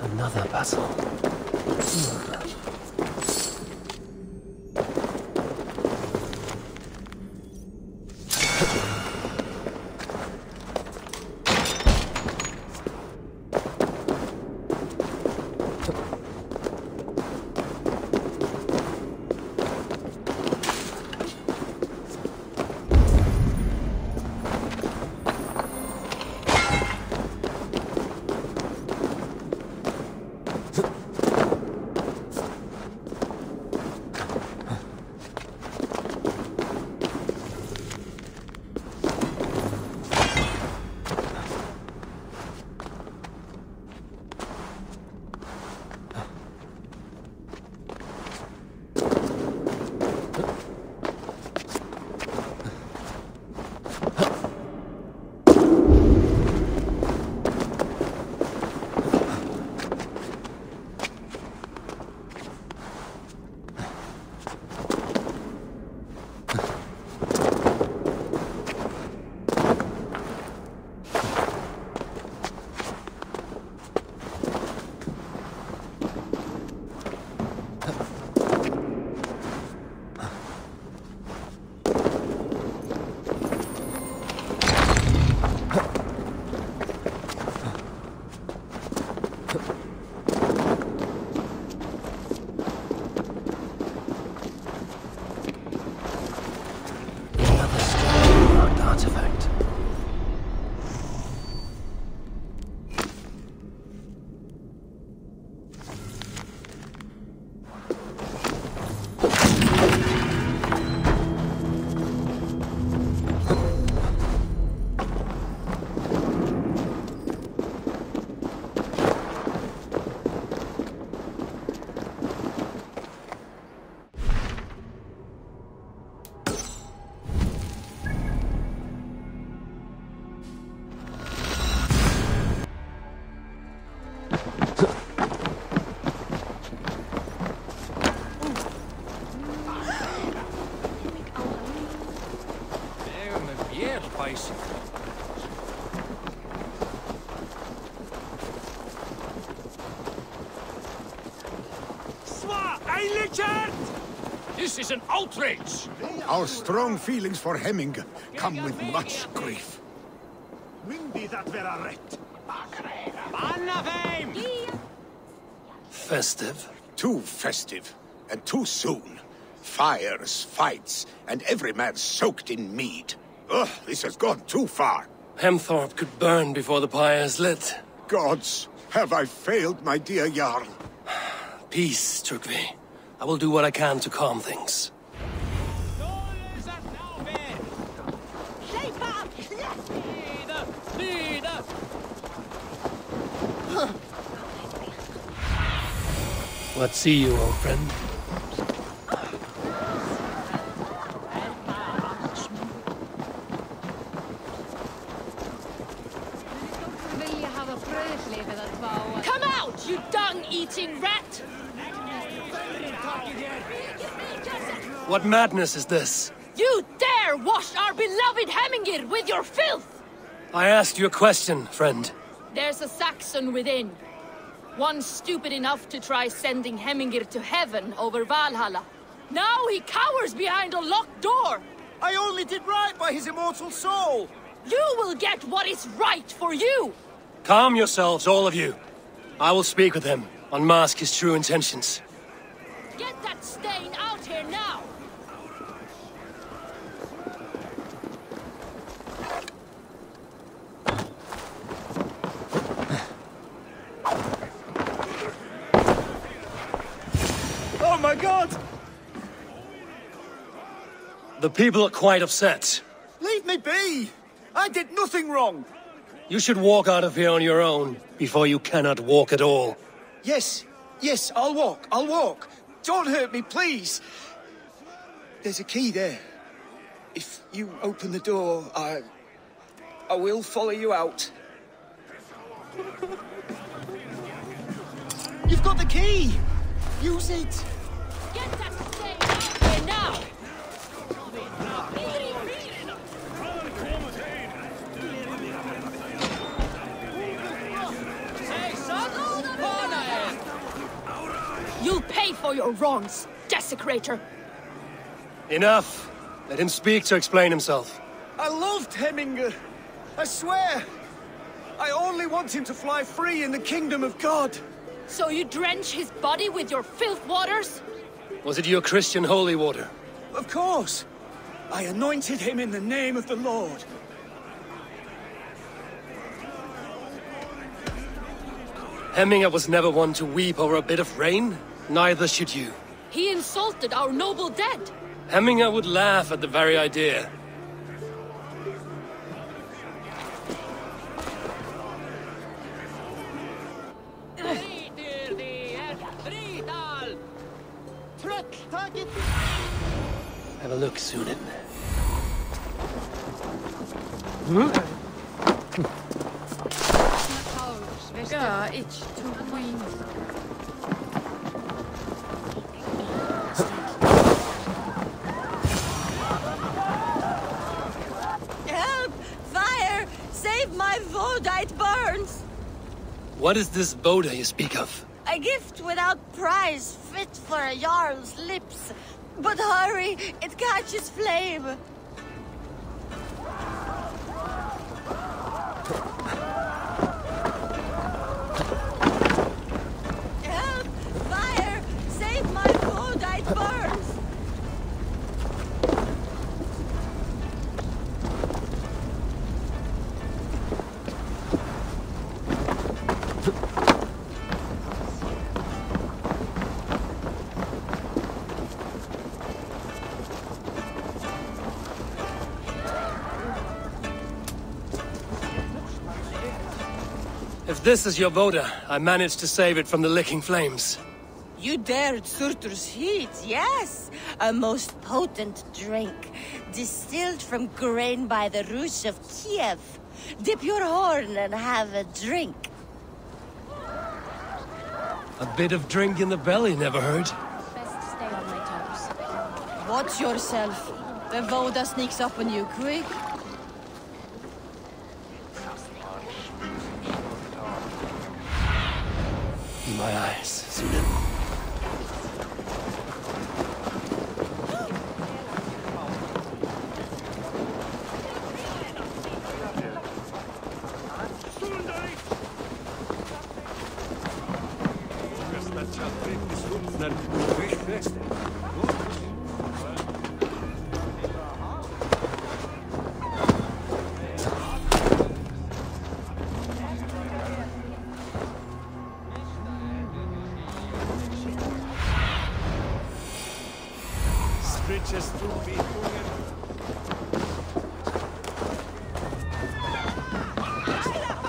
Another puzzle. This is an outrage! Our strong feelings for Hemming come with much grief. Festive. Too festive, and too soon. Fires, fights, and every man soaked in mead. Ugh, this has gone too far. Hemthorpe could burn before the pyre is lit. Gods, have I failed my dear Jarl? Peace, Turkvi. I will do what I can to calm things. What see you, old friend? Come out, you dung-eating rat! What madness is this? You dare wash our beloved Hemmingir with your filth! I asked you a question, friend. There's a Saxon within. One stupid enough to try sending Hemmingir to heaven over Valhalla. Now he cowers behind a locked door! I only did right by his immortal soul! You will get what is right for you! Calm yourselves, all of you. I will speak with him, unmask his true intentions. Get that stain out here now! Oh my god! The people are quite upset. Leave me be! I did nothing wrong! You should walk out of here on your own, before you cannot walk at all. Yes, I'll walk. Don't hurt me, please! There's a key there. If you open the door, I will follow you out. You've got the key! Use it! Get that stain out here now! You'll pay for your wrongs, desecrator! Enough! Let him speak to explain himself. I loved Hemminger. I swear. I only want him to fly free in the kingdom of God. So you drench his body with your filth waters? Was it your Christian holy water? Of course. I anointed him in the name of the Lord. Hemminger was never one to weep over a bit of rain. Neither should you. He insulted our noble dead. Hemminger would laugh at the very idea. Have a look, Sunan. Help! Fire! Save my Voda, it burns! What is this Boda you speak of? A gift without price, fit for a Jarl's lips. But hurry, it catches flame. Help! Fire! Save my Voda, it burns! If this is your Boda, I managed to save it from the licking flames. You dared Surtur's heat, yes. A most potent drink, distilled from grain by the Rus of Kiev. Dip your horn and have a drink. A bit of drink in the belly never hurt. Best stay on my toes. Watch yourself. The Voda sneaks up on you quick. In my eyes, Sunan.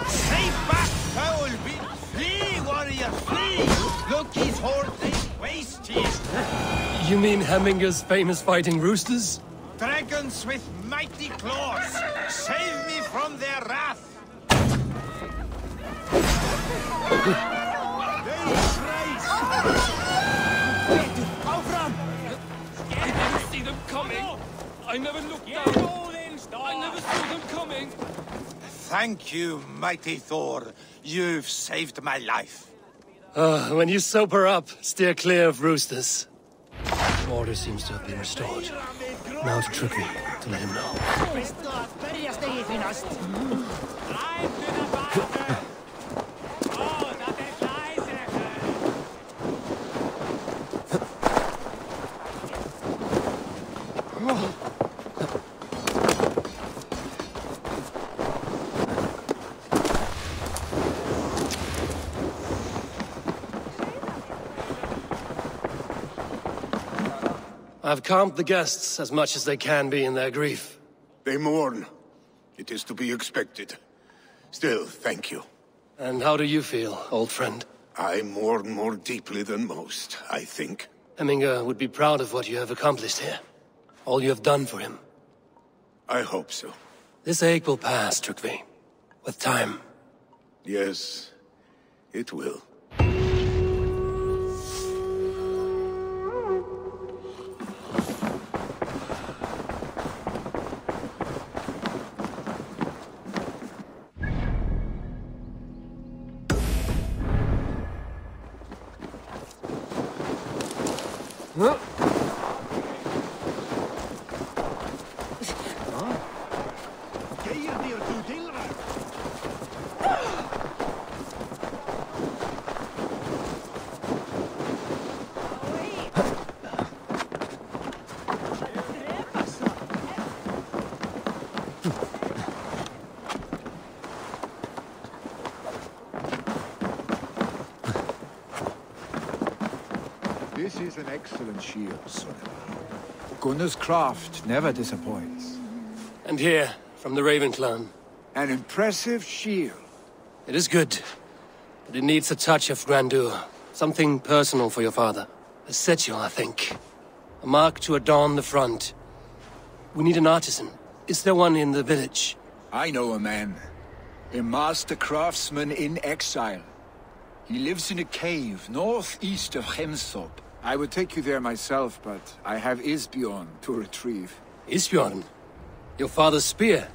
Stay back, foul beast! Flee, warrior, flee! Look, his horse is wasted! You mean Hemminger's famous fighting roosters? Dragons with mighty claws! Save me from their wrath! I didn't see them coming. I never looked down. I never saw them coming. Thank you, mighty Thor. You've saved my life. When you sober up, steer clear of roosters. Order seems to have been restored. Now to Trippy, to let him know. I've calmed the guests as much as they can be in their grief. They mourn. It is to be expected. Still, thank you. And how do you feel, old friend? I mourn more deeply than most, I think. Hemminger would be proud of what you have accomplished here. All you have done for him. I hope so. This ache will pass, Trukvi. With time. Yes, it will. This is an excellent shield, son. Gunnar's craft never disappoints. And here, from the Raven clan. An impressive shield. It is good, but it needs a touch of grandeur. Something personal for your father. A setchel, I think. A mark to adorn the front. We need an artisan. Is there one in the village? I know a man. A master craftsman in exile. He lives in a cave northeast of Hemsop. I would take you there myself, but I have Isbjorn to retrieve. Isbjorn? Your father's spear?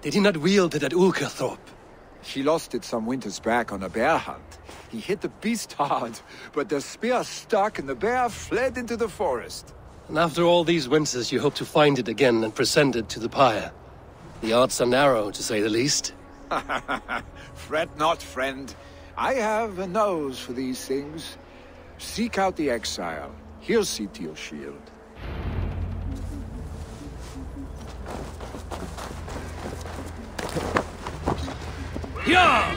Did he not wield it at Ulkerthorpe? He lost it some winters back on a bear hunt. He hit the beast hard, but the spear stuck and the bear fled into the forest. And after all these winters, you hope to find it again and present it to the pyre. The odds are narrow, to say the least. Fret not, friend. I have a nose for these things. Seek out the exile. He'll see to your shield. Yeah!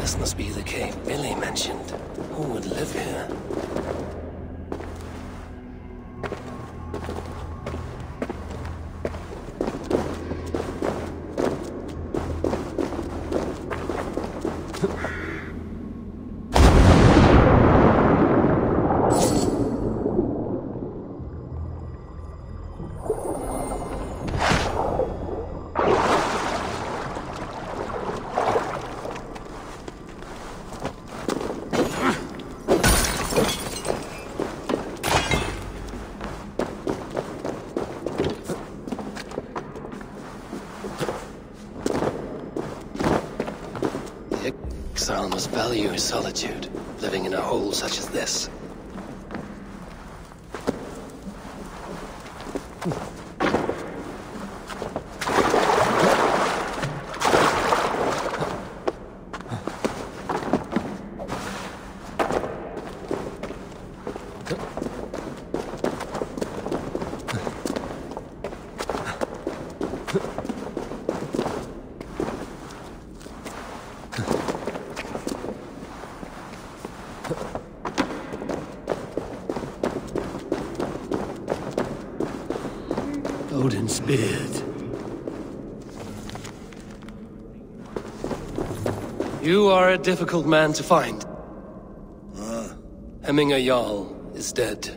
This must be the cave Billy mentioned. Who would live here? exile must value his solitude, living in a hole such as this. Odin's beard. You are a difficult man to find. Hemminger Jarl is dead.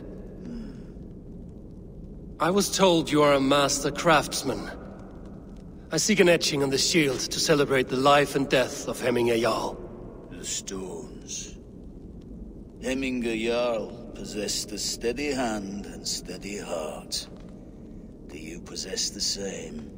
I was told you are a master craftsman. I seek an etching on the shield to celebrate the life and death of Hemminger Jarl. The stones. Hemminger Jarl possessed a steady hand and steady heart. Do you possess the same?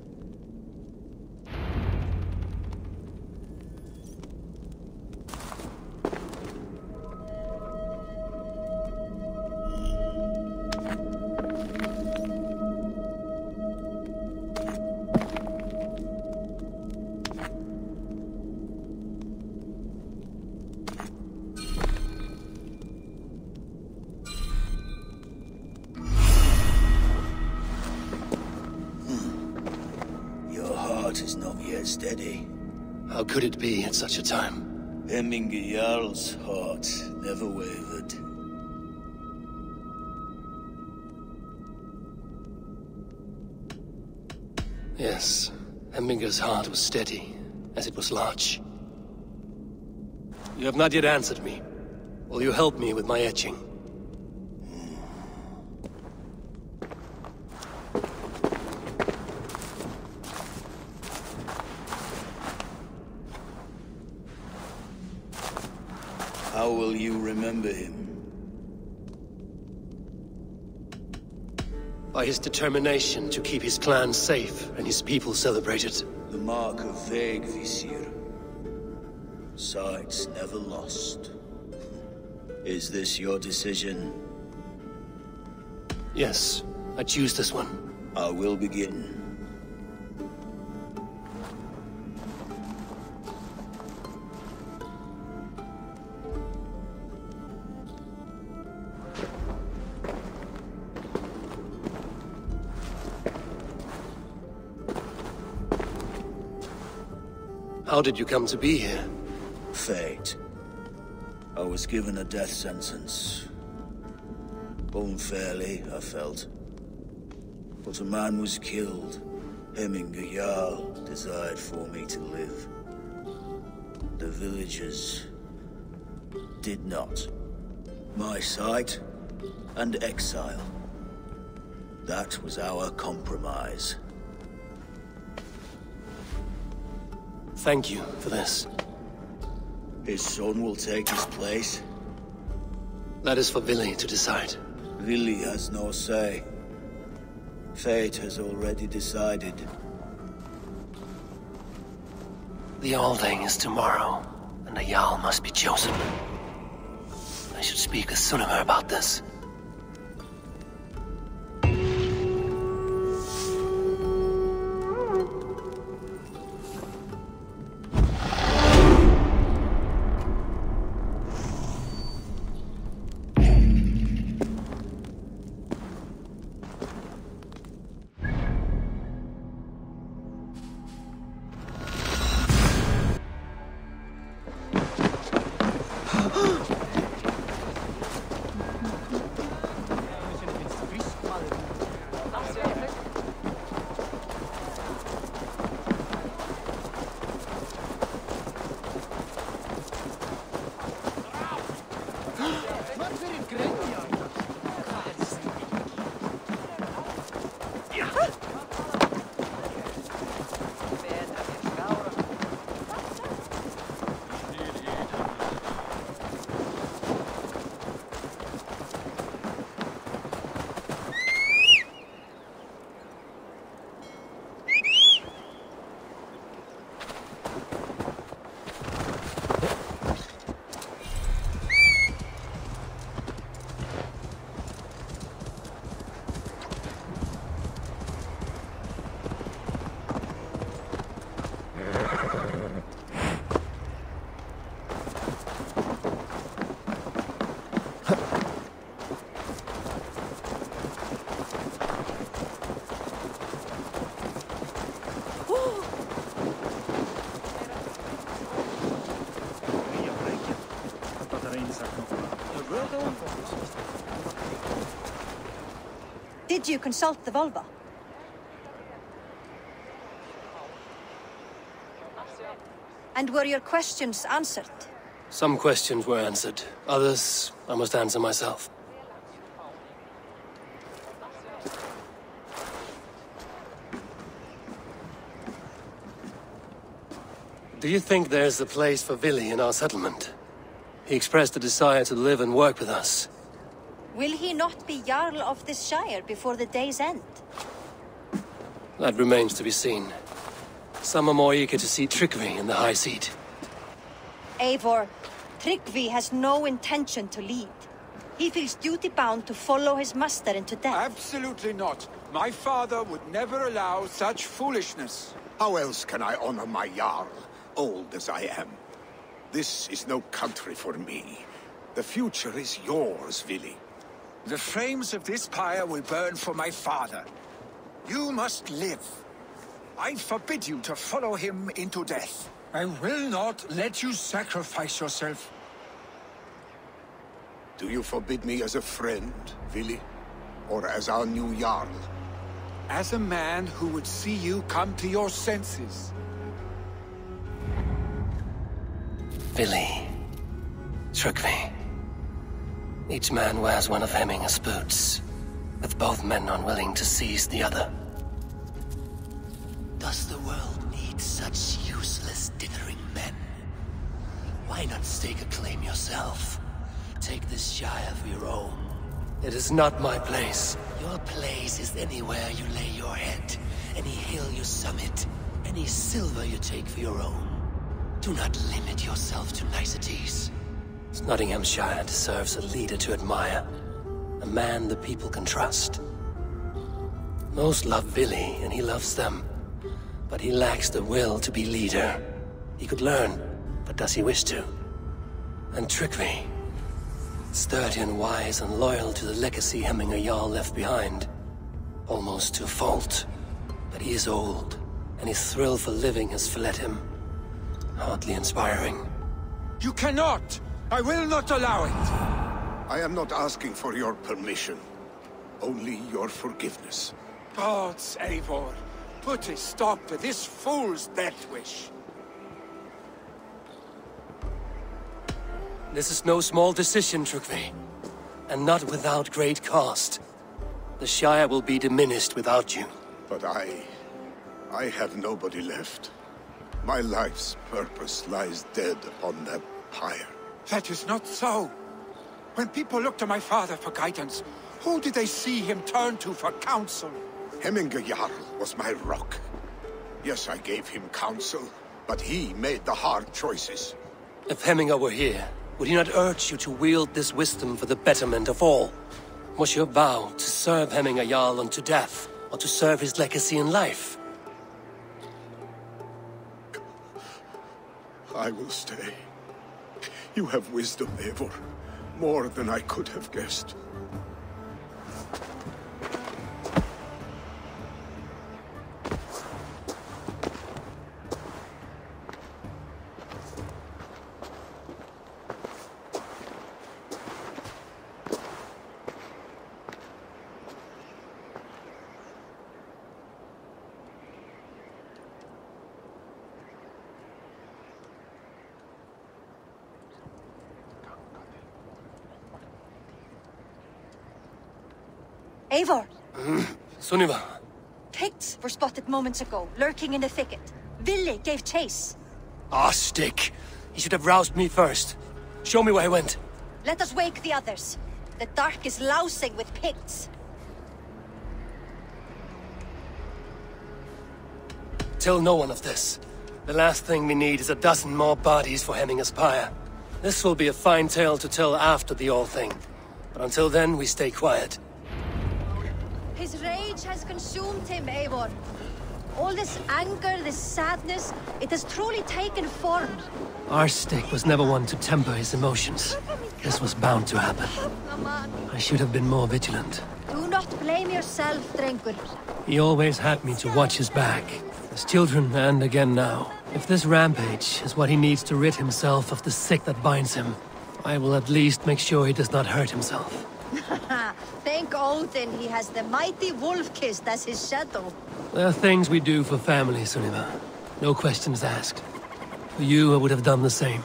Is not yet steady. How could it be at such a time? Hemminger Jarl's heart never wavered. Yes, Hemminger's heart was steady, as it was large. You have not yet answered me. Will you help me with my etching? How will you remember him? By his determination to keep his clan safe and his people celebrated. The mark of Vegvisir. Sights never lost. Is this your decision? Yes, I choose this one. I will begin. How did you come to be here? Fate. I was given a death sentence. Unfairly, I felt. But a man was killed. Hemminger Jarl desired for me to live. The villagers did not. My sight and exile. That was our compromise. Thank you for this. His son will take his place. That is for Vili to decide. Vili has no say. Fate has already decided. The Alding is tomorrow, and a Jarl must be chosen. I should speak with Sunnema about this. Did you consult the vulva? And were your questions answered? Some questions were answered. Others, I must answer myself. Do you think there's a place for Vili in our settlement? He expressed a desire to live and work with us. Will he not be Jarl of this shire before the day's end? That remains to be seen. Some are more eager to see trickery in the high seat. Eivor, Tryggvi has no intention to lead. He feels duty-bound to follow his master into death. Absolutely not. My father would never allow such foolishness. How else can I honor my Jarl, old as I am? This is no country for me. The future is yours, Vili. The flames of this pyre will burn for my father. You must live. I forbid you to follow him into death. I will not let you sacrifice yourself. Do you forbid me as a friend, Vili? Or as our new Jarl? As a man who would see you come to your senses. Vili. Tryggvi. Each man wears one of Hemminger's boots, with both men unwilling to seize the other. Does the world need such useless, dithering men? Why not stake a claim yourself? Take this shire for your own. It is not my place. Your place is anywhere you lay your head, any hill you summit, any silver you take for your own. Do not limit yourself to niceties. Nottinghamshire deserves a leader to admire. A man the people can trust. Most love Vili, and he loves them. But he lacks the will to be leader. He could learn, but does he wish to? And Tryggvi. Sturdy and wise and loyal to the legacy Hemminger Jarl left behind. Almost to a fault. But he is old, and his thrill for living has fled him. Hardly inspiring. You cannot! I will not allow it! I am not asking for your permission. Only your forgiveness. Gods, Eivor, put a stop to this fool's death wish. This is no small decision, Tryggvi. And not without great cost. The Shire will be diminished without you. But I have nobody left. My life's purpose lies dead upon that pyre. That is not so. When people look to my father for guidance, who did they see him turn to for counsel? Hemminger Jarl was my rock. Yes, I gave him counsel, but he made the hard choices. If Hemminger were here, would he not urge you to wield this wisdom for the betterment of all? Was your vow to serve Hemminger Jarl unto death, or to serve his legacy in life? I will stay. You have wisdom, Eivor. More than I could have guessed. Eivor! Sunniva! Picts were spotted moments ago, lurking in the thicket. Vili gave chase. Ah, stick! He should have roused me first. Show me where he went. Let us wake the others. The dark is lousing with Picts. Tell no one of this. The last thing we need is a dozen more bodies for Hemminger's pyre. This will be a fine tale to tell after the all-thing. But until then, we stay quiet. His rage has consumed him, Eivor. All this anger, this sadness, it has truly taken form. Our stick was never one to temper his emotions. This was bound to happen. I should have been more vigilant. Do not blame yourself, Drengur. He always had me to watch his back. As children, and again now. If this rampage is what he needs to rid himself of the sick that binds him, I will at least make sure he does not hurt himself. Thank Odin he has the mighty Wolf-Kissed as his shadow. There are things we do for family, Sunniva. No questions asked. For you, I would have done the same.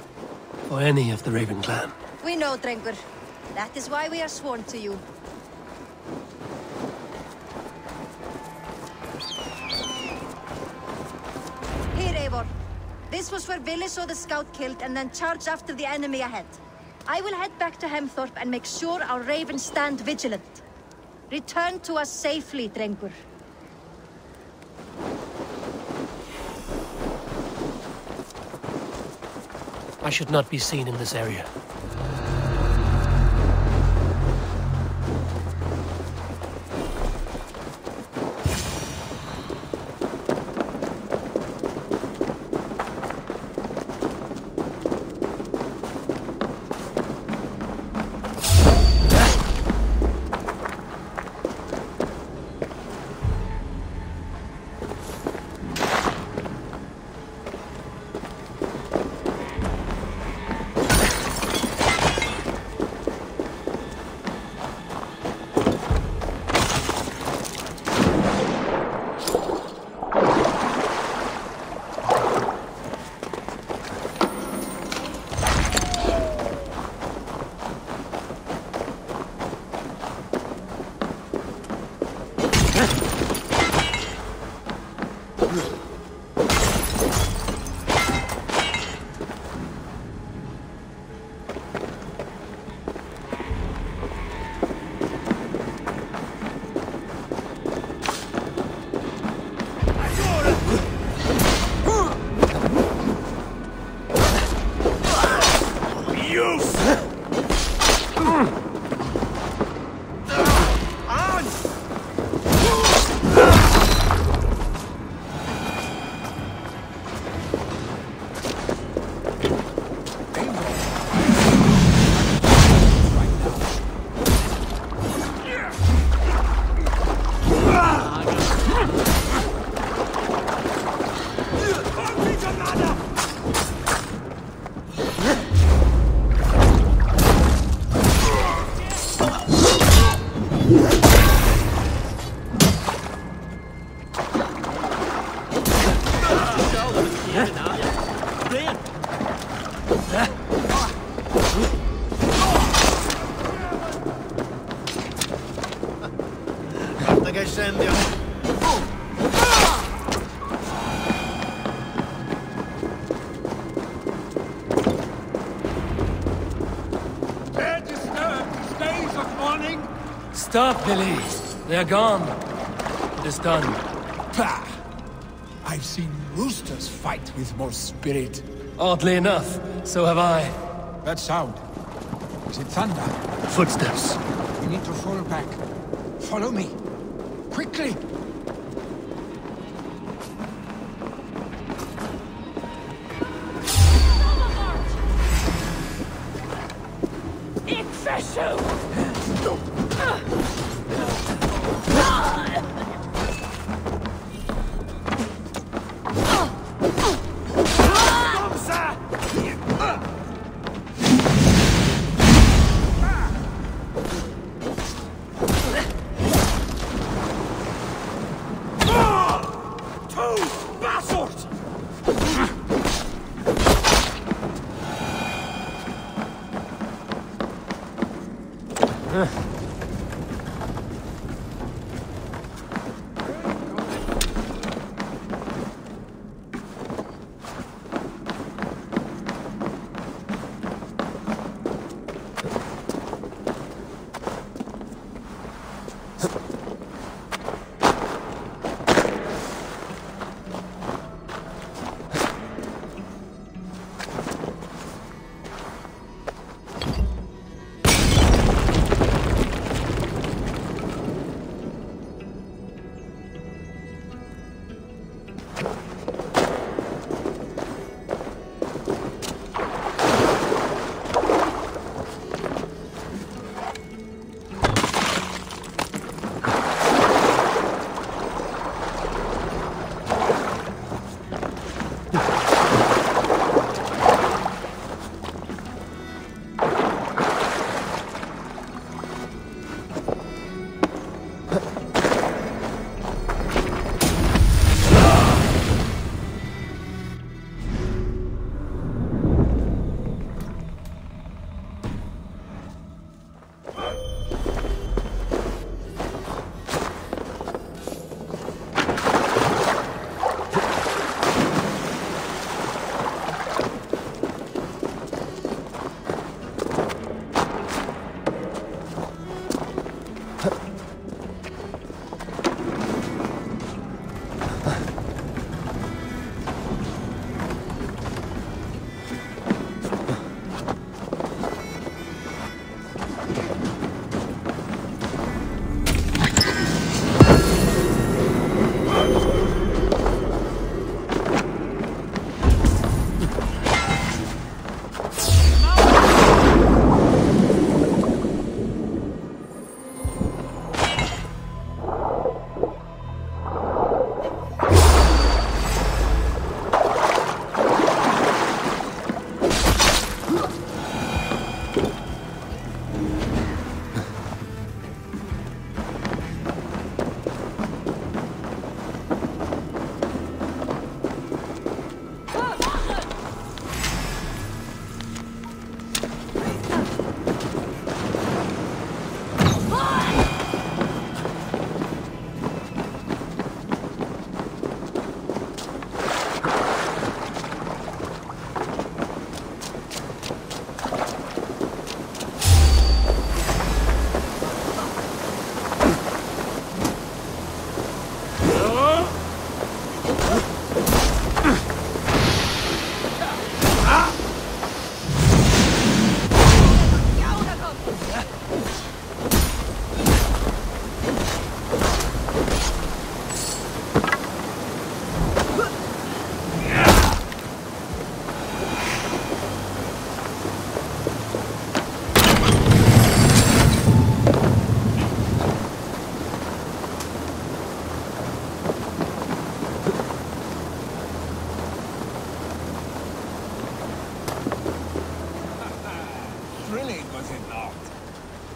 For any of the Raven clan. We know, Drengur. That is why we are sworn to you. Here, Eivor. This was where Vili saw the scout killed and then charged after the enemy ahead. I will head back to Hemthorpe and make sure our ravens stand vigilant. Return to us safely, Drengur. I should not be seen in this area. Stop, Billy. They're gone. It is done. Pah! I've seen roosters fight with more spirit. Oddly enough, so have I. That sound. Is it thunder? Footsteps. We need to fall back. Follow me. Quickly!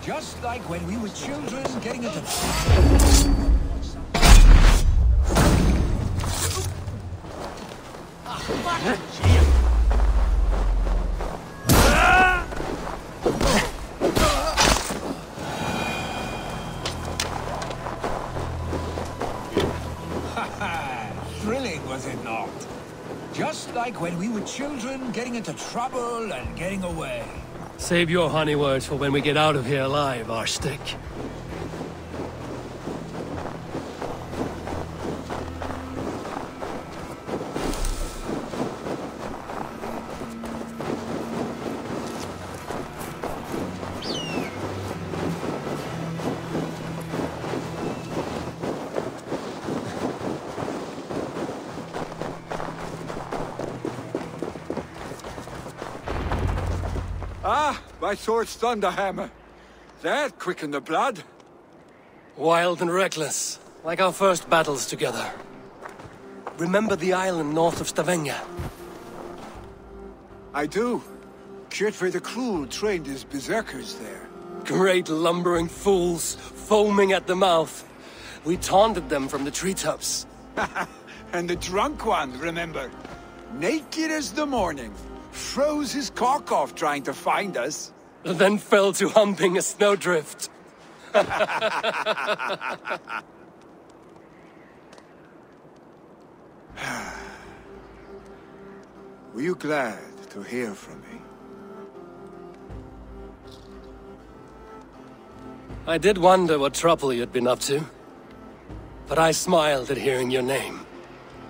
Just like when we were children getting into... Thrilling, was it not? Just like when we were children getting into trouble and getting away. Save your honey words for when we get out of here alive, Arstick. Ah, my sword's thunderhammer. That quickened the blood. Wild and reckless, like our first battles together. Remember the island north of Stavanger? I do. Kjotve the Cruel trained his berserkers there. Great lumbering fools, foaming at the mouth. We taunted them from the treetops. And the drunk one, remember? Naked as the morning. Froze his cock off trying to find us. Then fell to humping a snowdrift. Were you glad to hear from me? I did wonder what trouble you'd been up to. But I smiled at hearing your name.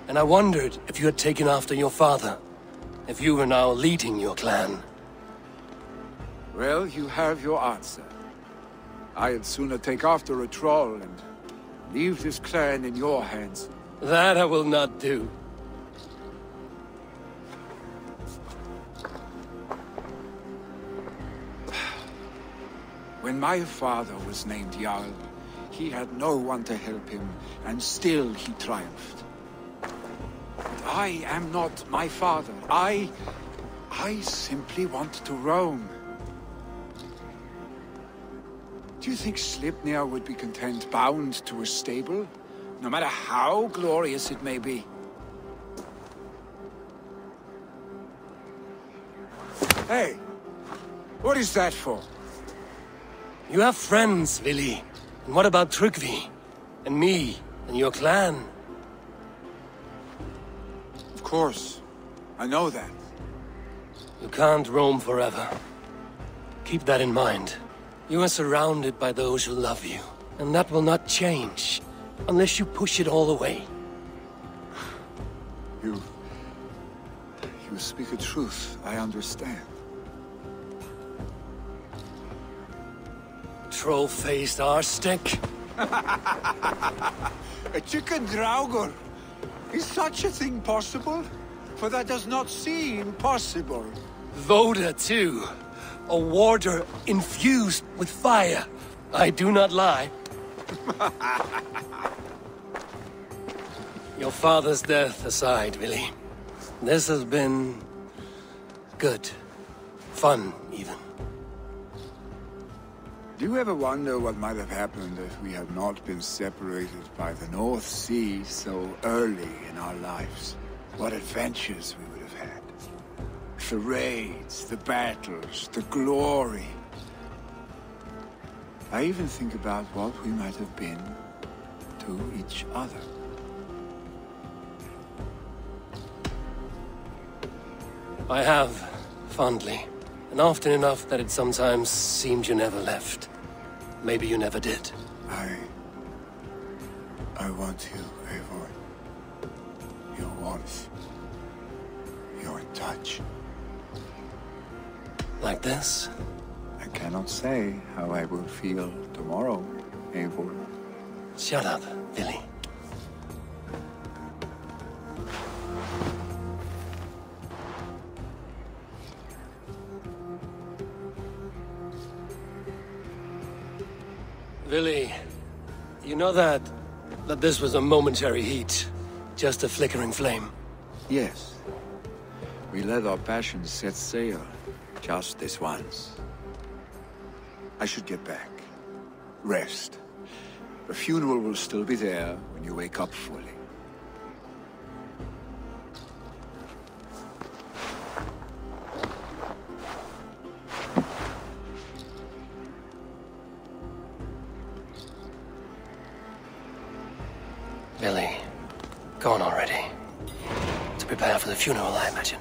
And I wondered if you had taken after your father. If you were now leading your clan. Well, you have your answer. I'd sooner take after a troll and leave this clan in your hands. That I will not do. When my father was named Jarl, he had no one to help him, and still he triumphed. But I am not my father. I simply want to roam. Do you think Sleipnir would be content bound to a stable? No matter how glorious it may be? Hey! What is that for? You have friends, Vili. And what about Tryggvi? And me? And your clan? Of course. I know that. You can't roam forever. Keep that in mind. You are surrounded by those who love you. And that will not change. Unless you push it all away. You speak a truth, I understand. Troll-faced arstick. A chicken draugr? Is such a thing possible? for that does not seem possible. Voda, too. A warder infused with fire. I do not lie. Your father's death aside, Willy. This has been... good. Fun, even. Do you ever wonder what might have happened if we had not been separated by the North Sea so early in our lives? What adventures we would have had. The raids, the battles, the glory. I even think about what we might have been to each other. I have, fondly. And often enough that it sometimes seemed you never left. Maybe you never did. I want you, Eivor. Your warmth. Your touch. Like this? I cannot say how I will feel tomorrow, Eivor. Shut up, Willy. Willy, you know that this was a momentary heat, just a flickering flame. Yes. We let our passions set sail, just this once. I should get back. Rest. The funeral will still be there when you wake up fully. Willy, gone already. To prepare for the funeral, I imagine.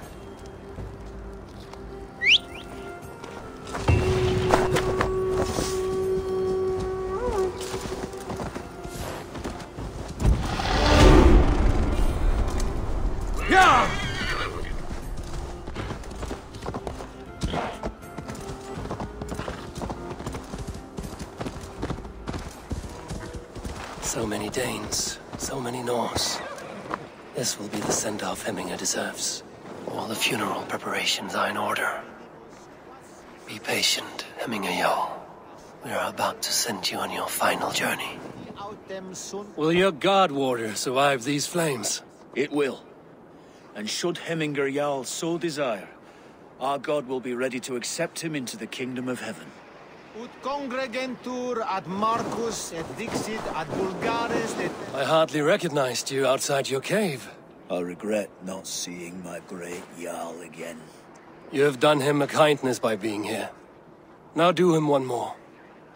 Yeah! So many Danes. So many Norse. This will be the send-off Hemminger deserves. All the funeral preparations are in order. Be patient, Hemminger Jarl. We are about to send you on your final journey. Will your guard warder survive these flames? It will. And should Hemminger Jarl so desire, our god will be ready to accept him into the kingdom of heaven. Ut congregentur ad Marcus et dixit ad Bulgares et... I hardly recognized you outside your cave. I regret not seeing my great Jarl again. You have done him a kindness by being here. Now do him one more.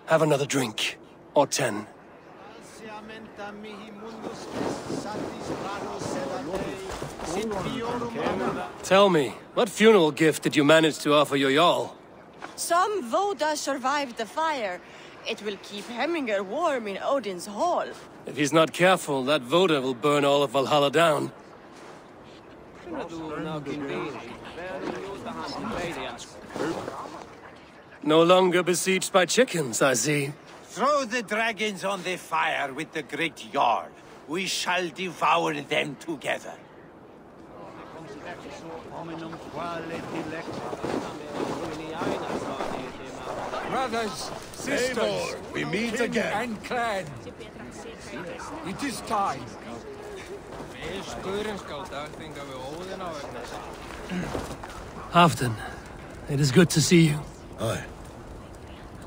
Have another drink. Or 10. Tell me, what funeral gift did you manage to offer your Jarl? Some Voda survived the fire. It will keep Hemminger warm in Odin's hall. If he's not careful, that Voda will burn all of Valhalla down. No longer besieged by chickens, I see. Throw the dragons on the fire with the great Jarl. We shall devour them together. Brothers, sisters, we meet kin again. And clan. It is time. Halfdan, it is good to see you. Aye.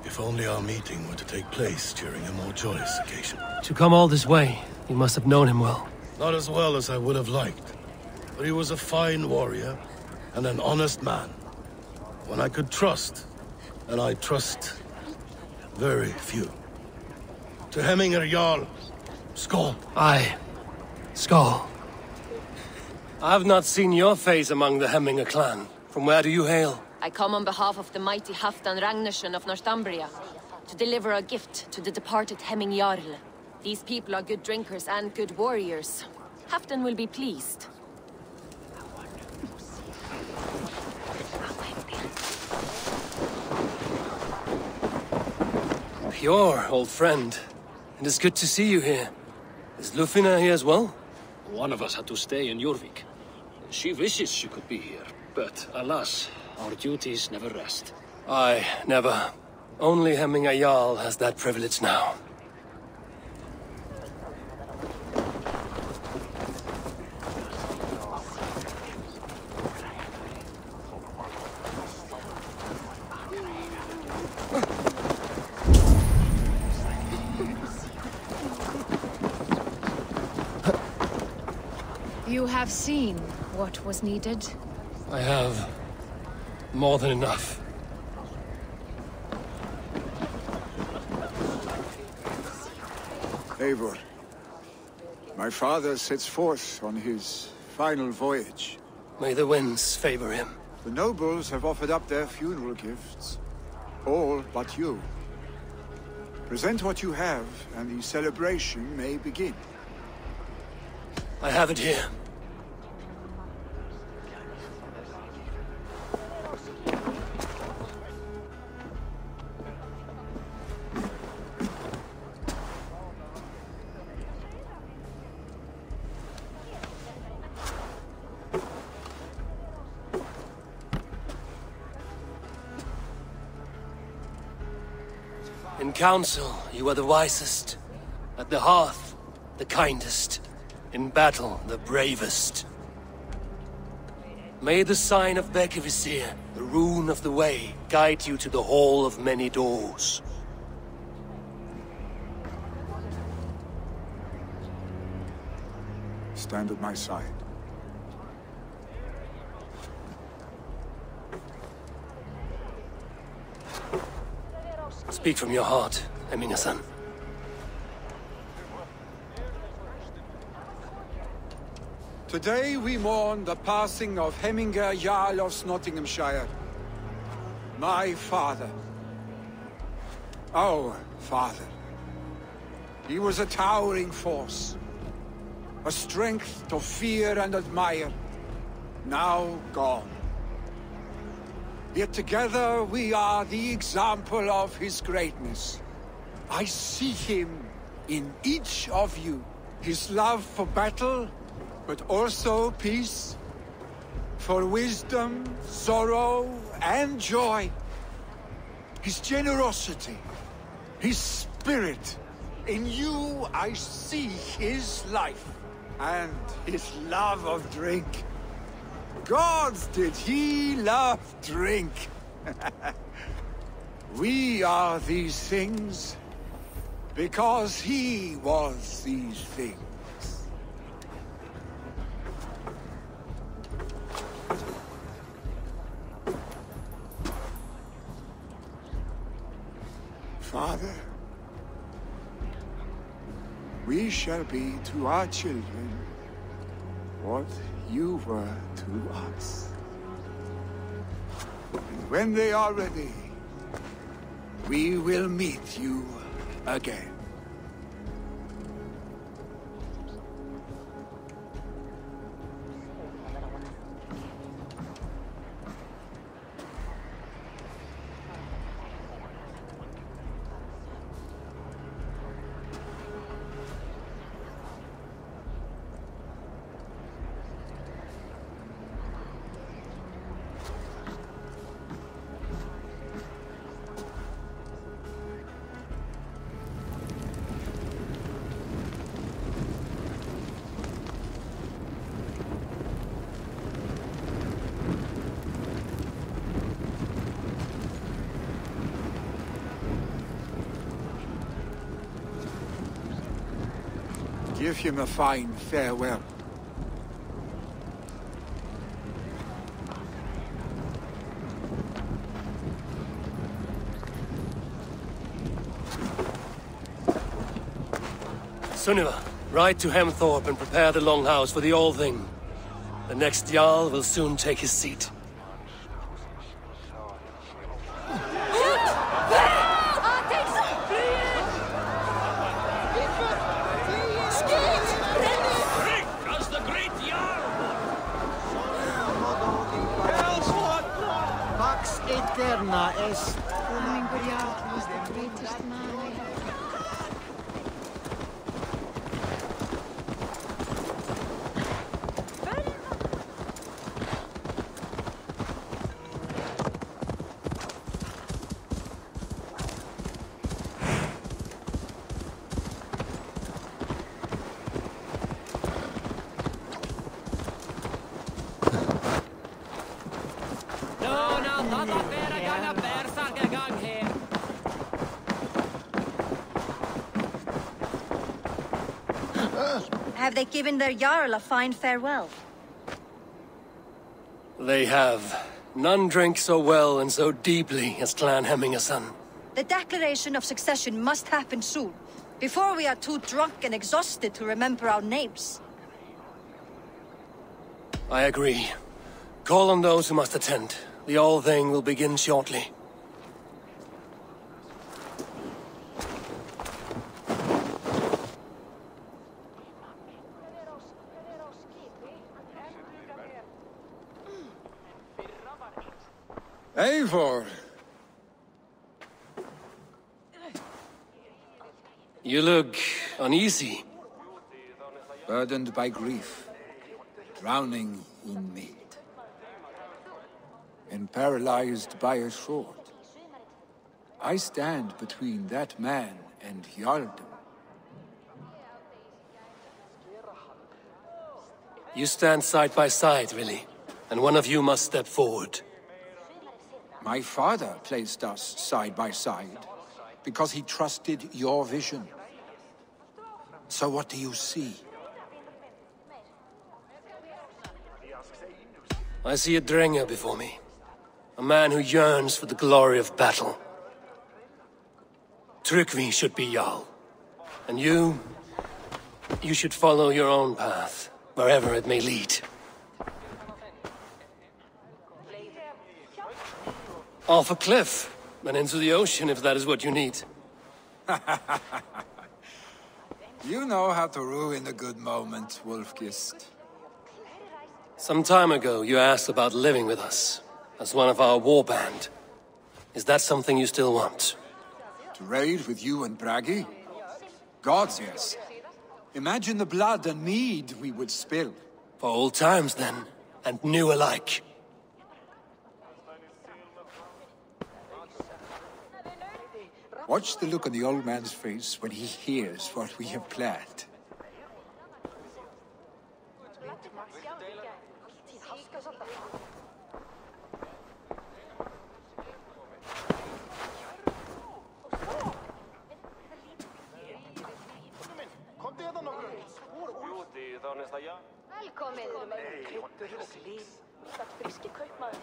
If only our meeting were to take place during a more joyous occasion. To come all this way, you must have known him well. Not as well as I would have liked, but he was a fine warrior and an honest man. One I could trust, and I trust very few. To Hemminger Jarl, Skål. Aye. Skål. I've not seen your face among the Hemminger clan. From where do you hail? I come on behalf of the mighty Halfdan Ragnarsson of Northumbria to deliver a gift to the departed Hemming Jarl. These people are good drinkers and good warriors. Halfdan will be pleased. Pure, old friend. It is good to see you here. Is Lufina here as well? One of us had to stay in Jorvik. She wishes she could be here, but alas, our duties never rest. Aye, never. Only Hemming a Jarl has that privilege now. You have seen what was needed? I have more than enough. Eivor, my father sets forth on his final voyage. May the winds favor him. The nobles have offered up their funeral gifts. All but you. Present what you have, and the celebration may begin. I have it here. In council, you are the wisest. At the hearth, the kindest. In battle, the bravest. May the sign of Bekivisir, the rune of the way, guide you to the Hall of Many Doors. Stand at my side. Speak from your heart, Eminga-san. Today we mourn the passing of Hemminger Jarl of Nottinghamshire. My father. Our father. He was a towering force. A strength to fear and admire. Now gone. Yet together we are the example of his greatness. I see him in each of you. His love for battle, but also peace. For wisdom, sorrow, and joy. His generosity, his spirit. In you I see his life, and his love of drink. Gods, did he love drink! We are these things because he was these things. Father, we shall be to our children what you were to us. And when they are ready, we will meet you again. Give him a fine farewell. Sunniva, ride to Hemthorpe and prepare the Longhouse for the All-Thing. The next Jarl will soon take his seat. Eterna est. Hemingway was the greatest man I have. along here. Have they given their Jarl a fine farewell? They have. None drank so well and so deeply as Clan Hemmingason. The declaration of succession must happen soon, before we are too drunk and exhausted to remember our names. I agree. Call on those who must attend. The All-Thing will begin shortly. Eivor! You look uneasy. Burdened by grief. Drowning in mead. And paralyzed by a sword. I stand between that man and Jarldom. You stand side by side, really. And one of you must step forward. My father placed us side by side, because he trusted your vision. So what do you see? I see a Drenger before me. A man who yearns for the glory of battle. Tryggvi should be Jarl. And you should follow your own path, wherever it may lead. Off a cliff, and into the ocean if that is what you need. You know how to ruin a good moment, Wolfgist. Some time ago, you asked about living with us, as one of our warband. Is that something you still want? To raid with you and Bragi? Gods, yes. Imagine the blood and mead we would spill. For old times, then, and new alike. Watch the look on the old man's face when he hears what we have planned.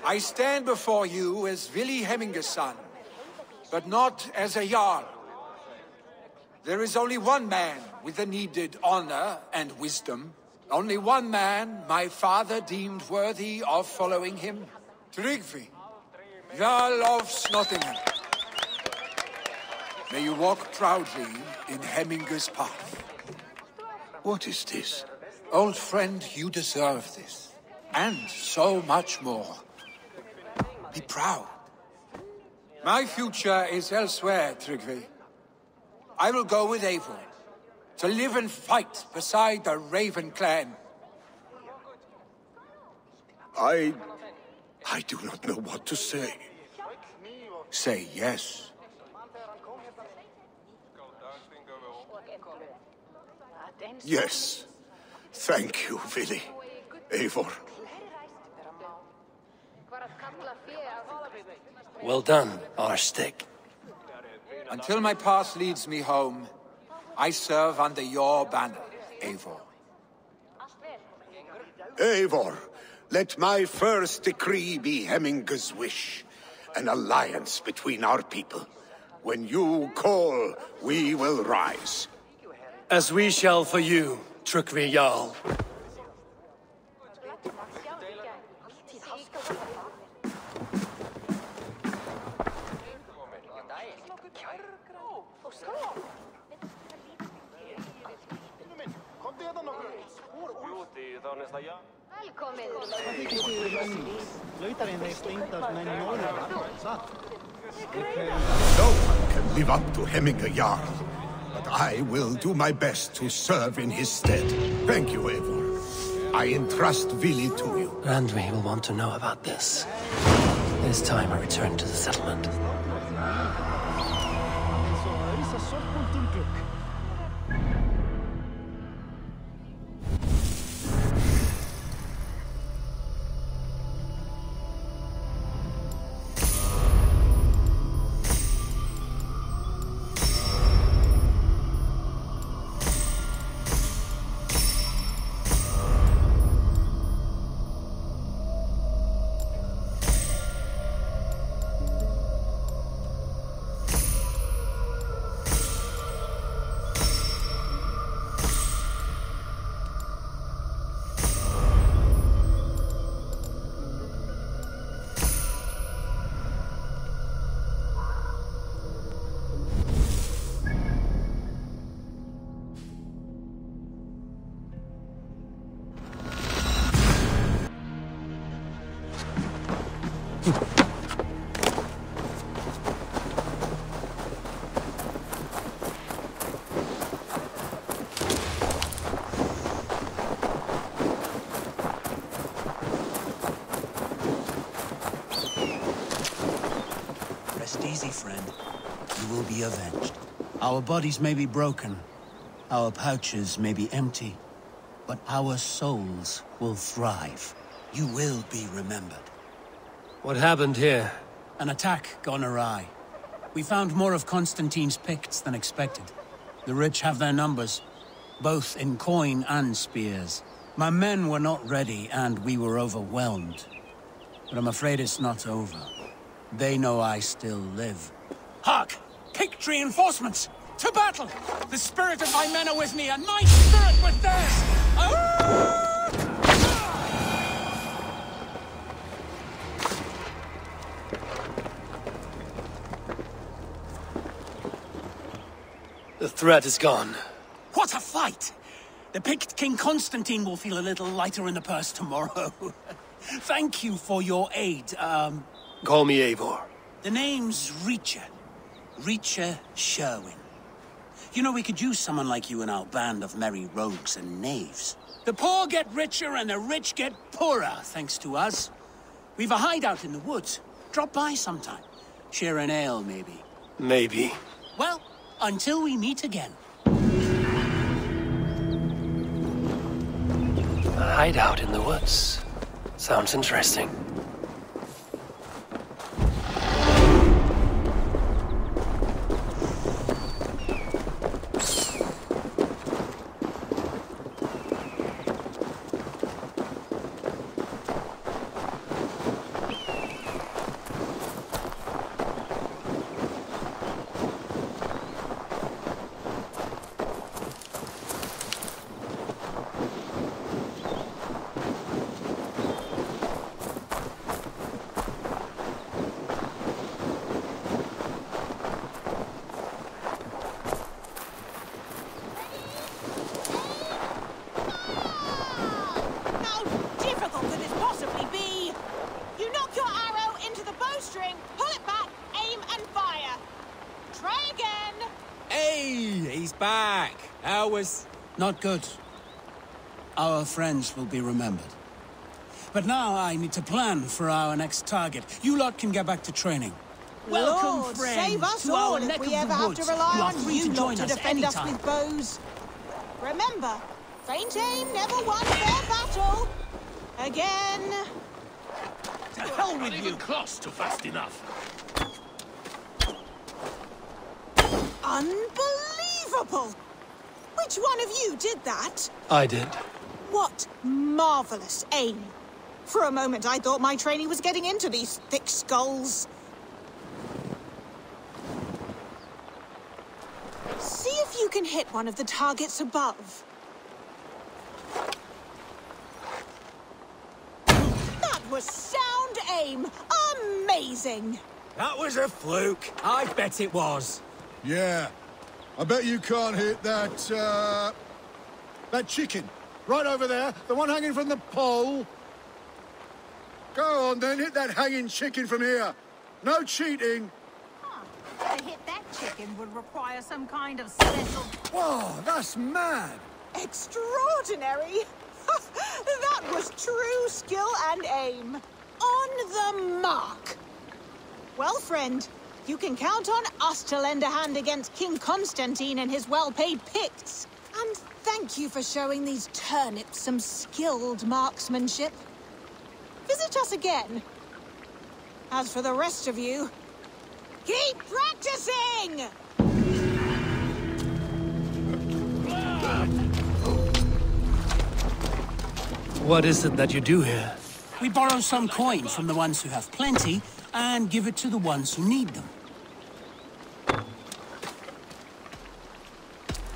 I stand before you as Vili Hemmingason, but not as a Jarl. There is only one man with the needed honor and wisdom. Only one man my father deemed worthy of following him. Tryggvi, Jarl of Snottingham. May you walk proudly in Hemminga's path. What is this? Old friend, you deserve this. And so much more. Be proud. My future is elsewhere, Tryggvi. I will go with Eivor, to live and fight beside the Raven clan. I do not know what to say. Say yes. Yes. Thank you, Vili. Eivor. Well done, Arstig. Until my path leads me home, I serve under your banner, Eivor. Eivor, let my first decree be Hemminga's wish. An alliance between our people. When you call, we will rise. As we shall for you, Tryggvi Jarl. No one can live up to Hemminga Jarl, but I will do my best to serve in his stead. Thank you, Eivor. I entrust Vili to you. Randvi will want to know about this. It is time I return to the settlement. Rest easy, friend. You will be avenged. Our bodies may be broken, our pouches may be empty, but our souls will thrive. You will be remembered. What happened here? An attack gone awry. We found more of Constantine's Picts than expected. The rich have their numbers, both in coin and spears. My men were not ready, and we were overwhelmed. But I'm afraid it's not over. They know I still live. Hark! Pict reinforcements! To battle! The spirit of my men are with me, and my spirit with theirs! The threat is gone. What a fight! The Pict King Constantine will feel a little lighter in the purse tomorrow. Thank you for your aid, Call me Eivor. The name's Reacher. Reacher Sherwin. You know, we could use someone like you in our band of merry rogues and knaves. The poor get richer and the rich get poorer, thanks to us. We've a hideout in the woods. Drop by sometime. Share an ale, maybe. Maybe. Well, until we meet again. A hideout in the woods. Sounds interesting. Not good. Our friends will be remembered. But now I need to plan for our next target. You lot can get back to training. Welcome, Lord, friend, save us to all our if neck we of ever the have woods. to rely You are on free you to lot join to us defend us anytime. with bows. Remember, faint aim never won fair battle. Again. To hell with you! Not even close to fast enough. Unbelievable! Which one of you did that? I did. What marvelous aim. For a moment I thought my training was getting into these thick skulls. See if you can hit one of the targets above. That was sound aim! Amazing! That was a fluke. I bet it was. Yeah. I bet you can't hit that, that chicken. Right over there, the one hanging from the pole. Go on then, hit that hanging chicken from here. No cheating. To hit that chicken would require some kind of special... Whoa, that's mad. Extraordinary! That was true skill and aim. On the mark. Well, friend, you can count on us to lend a hand against King Constantine and his well-paid Picts. And thank you for showing these turnips some skilled marksmanship. Visit us again. As for the rest of you, keep practicing! What is it that you do here? We borrow some coin from the ones who have plenty and give it to the ones who need them.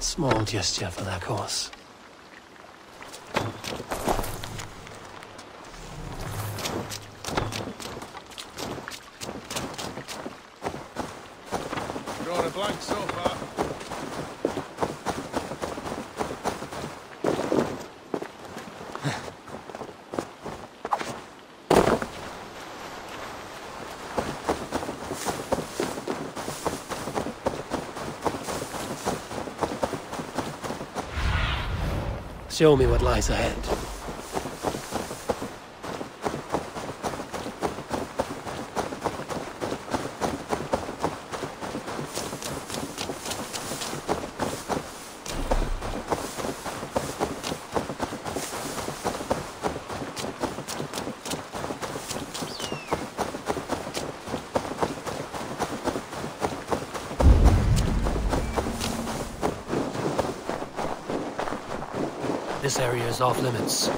Small gesture for that cause. Drawing a blank so far. Show me what lies ahead. This area is off limits.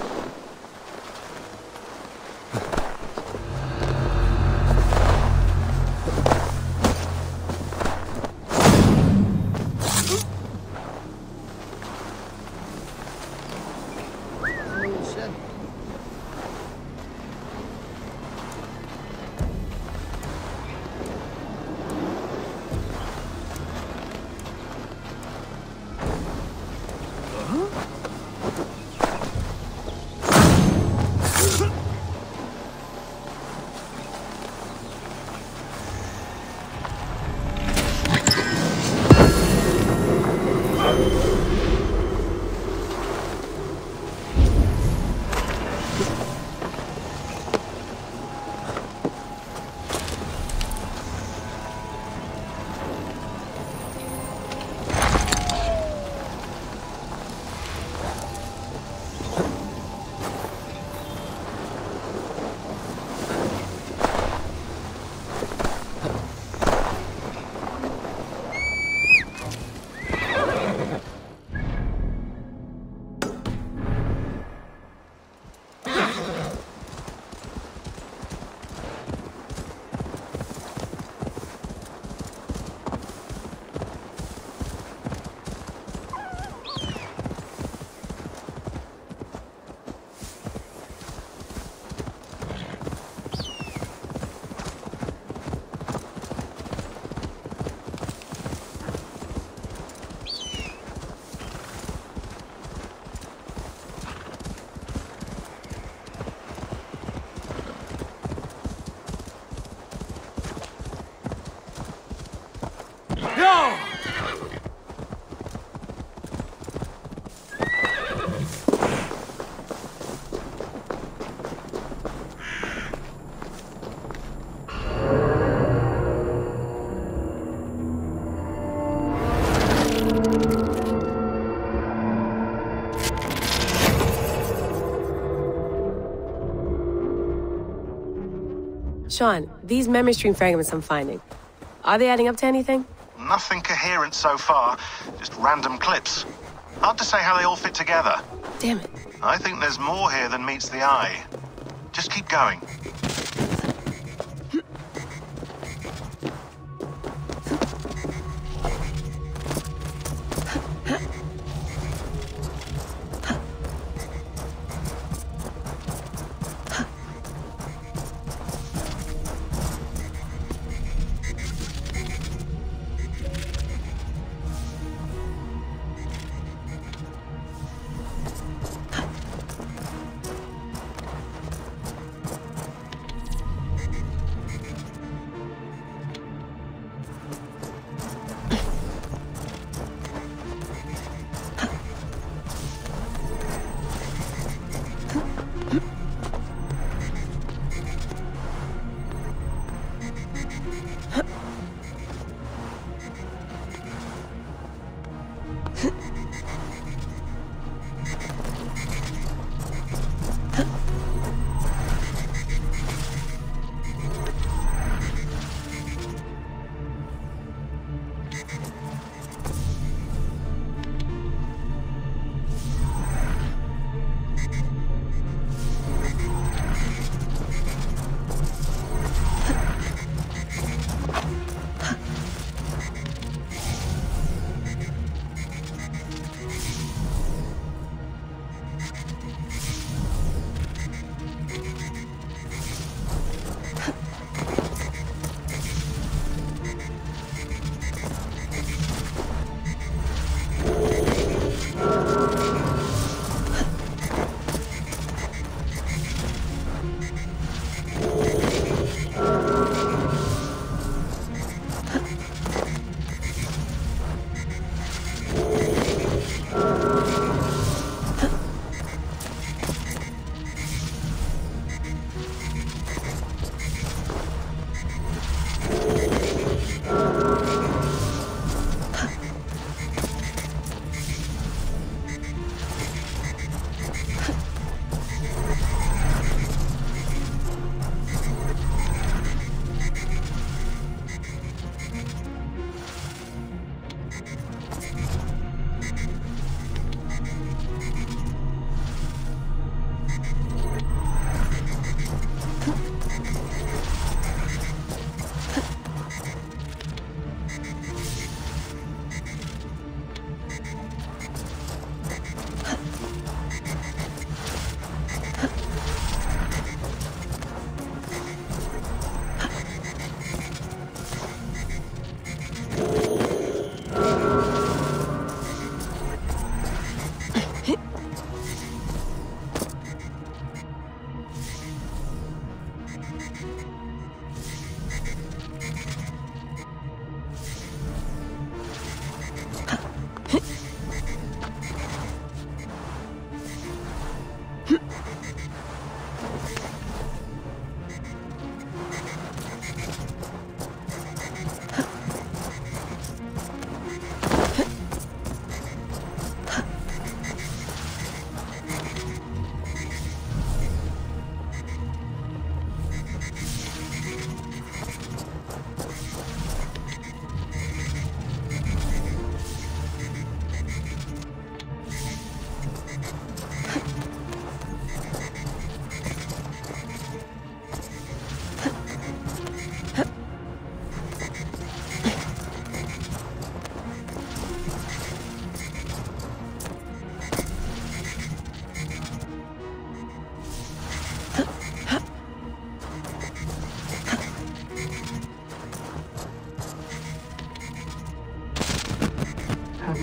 Sean, these memory stream fragments I'm finding, are they adding up to anything? Nothing coherent so far, just random clips. Hard to say how they all fit together. Damn it. I think there's more here than meets the eye. Just keep going.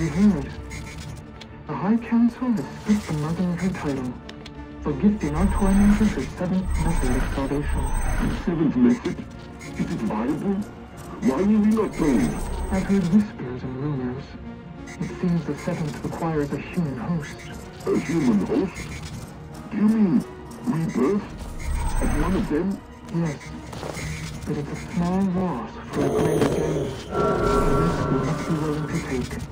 you heard? The High Council has stripped the mother of her title, for gifting our tormentors her seventh method of salvation. The seventh method? Is it viable? Why were we not told? I've heard whispers and rumors. It seems the seventh requires a human host. A human host? Do you mean rebirth? As one of them? Yes. But it's a small loss for a greater gain. A risk we must be willing to take.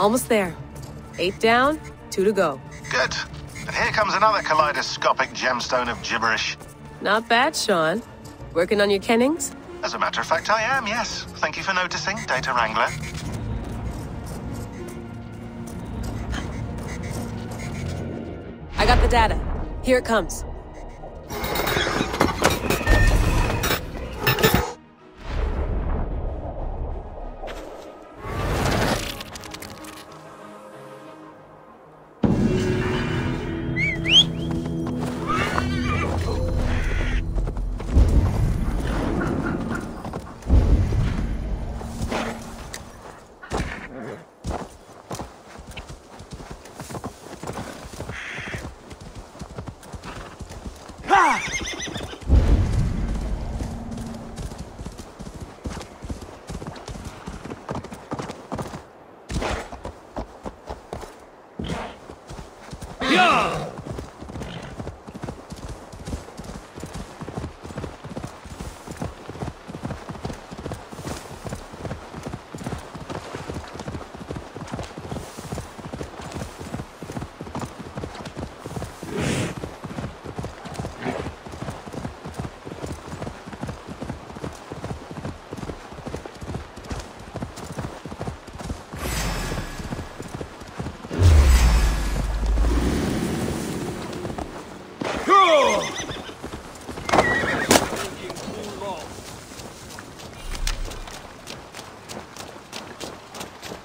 Almost there. 8 down, 2 to go. Good. And here comes another kaleidoscopic gemstone of gibberish. Not bad, Sean. Working on your kennings? As a matter of fact, I am, yes. Thank you for noticing, Data Wrangler. I got the data. Here it comes.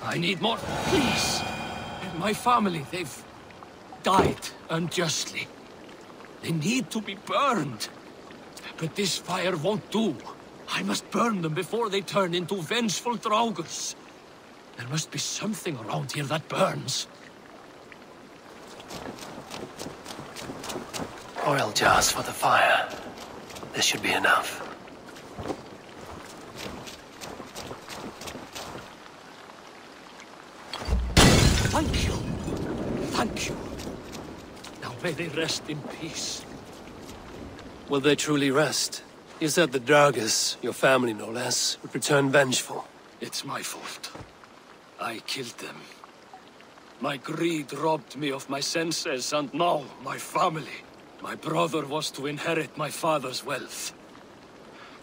I need more, please. My family, they've died unjustly. They need to be burned. But this fire won't do. I must burn them before they turn into vengeful draugrs. There must be something around here that burns. Oil jars for the fire. This should be enough. Thank you. Thank you. Now may they rest in peace. Will they truly rest? You said the Draugrs, your family no less, would return vengeful. It's my fault. I killed them. My greed robbed me of my senses, and now my family. My brother was to inherit my father's wealth.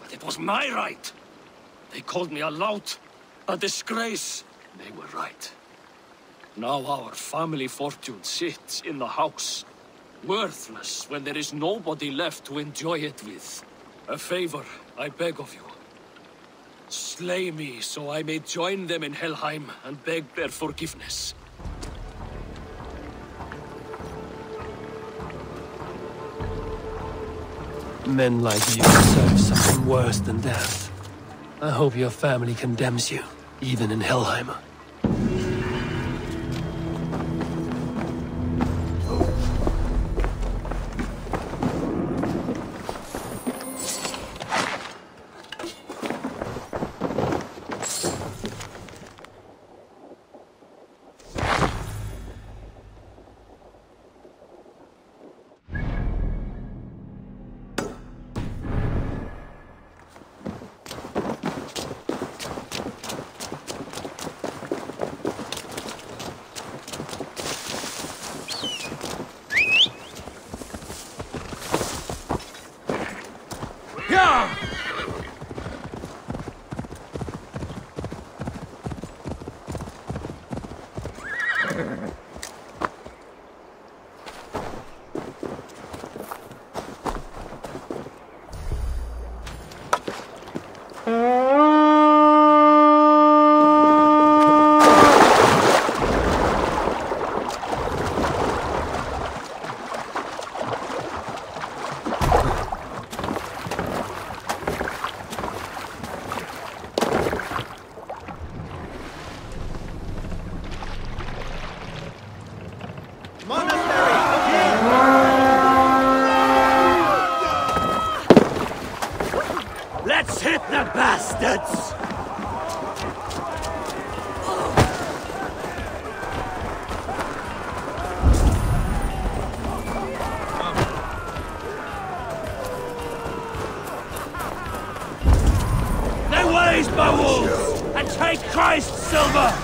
But it was my right. They called me a lout, a disgrace. They were right. Now our family fortune sits in the house. Worthless when there is nobody left to enjoy it with. A favor, I beg of you. Slay me so I may join them in Helheim and beg their forgiveness. Men like you deserve something worse than death. I hope your family condemns you, even in Helheim. Let's hit the bastards! They ways, my wolves, and take Christ's silver!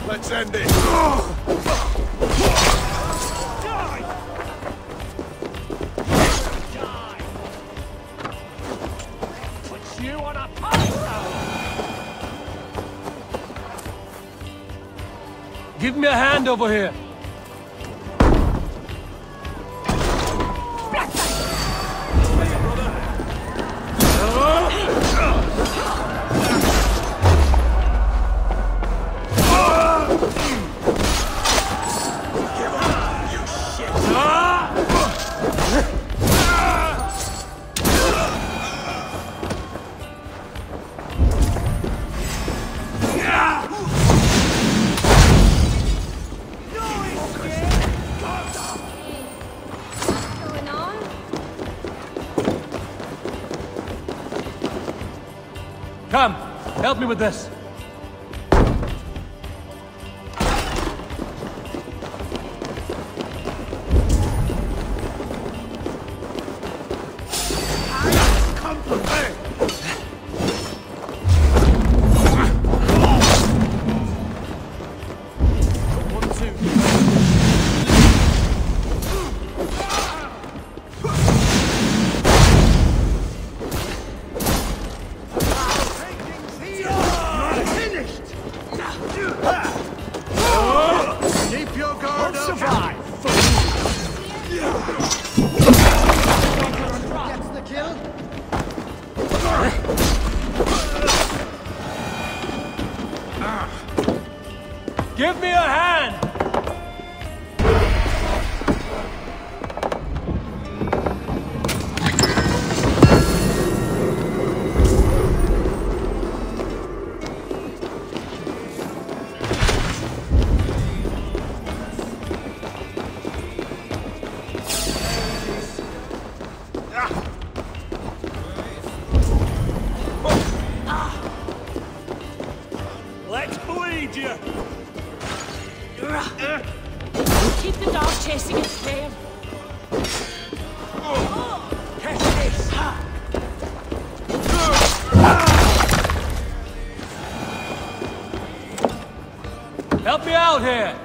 Let's end it! Put you on a pedestal! Give me a hand over here. Come, help me with this. Give me a hand! Let's bleed you! Keep the dog chasing its tail. Catch this! Help me out here!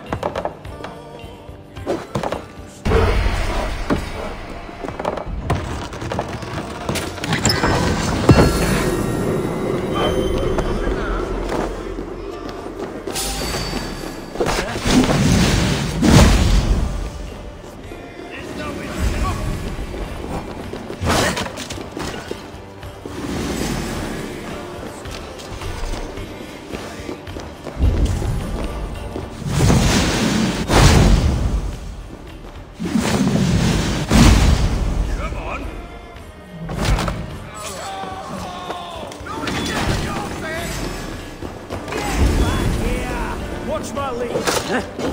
Watch my lead!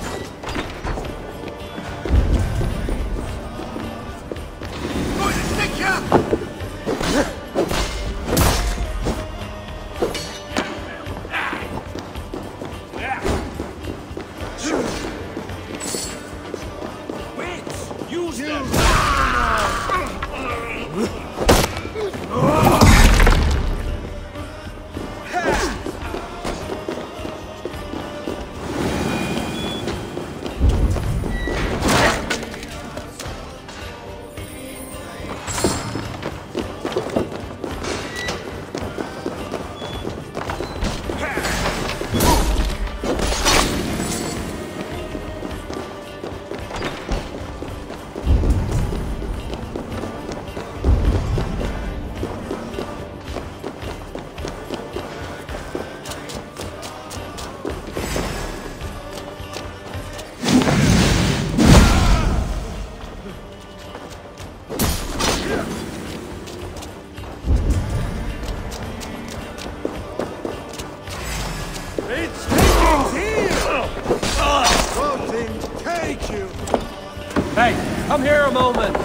Hey, come here a moment.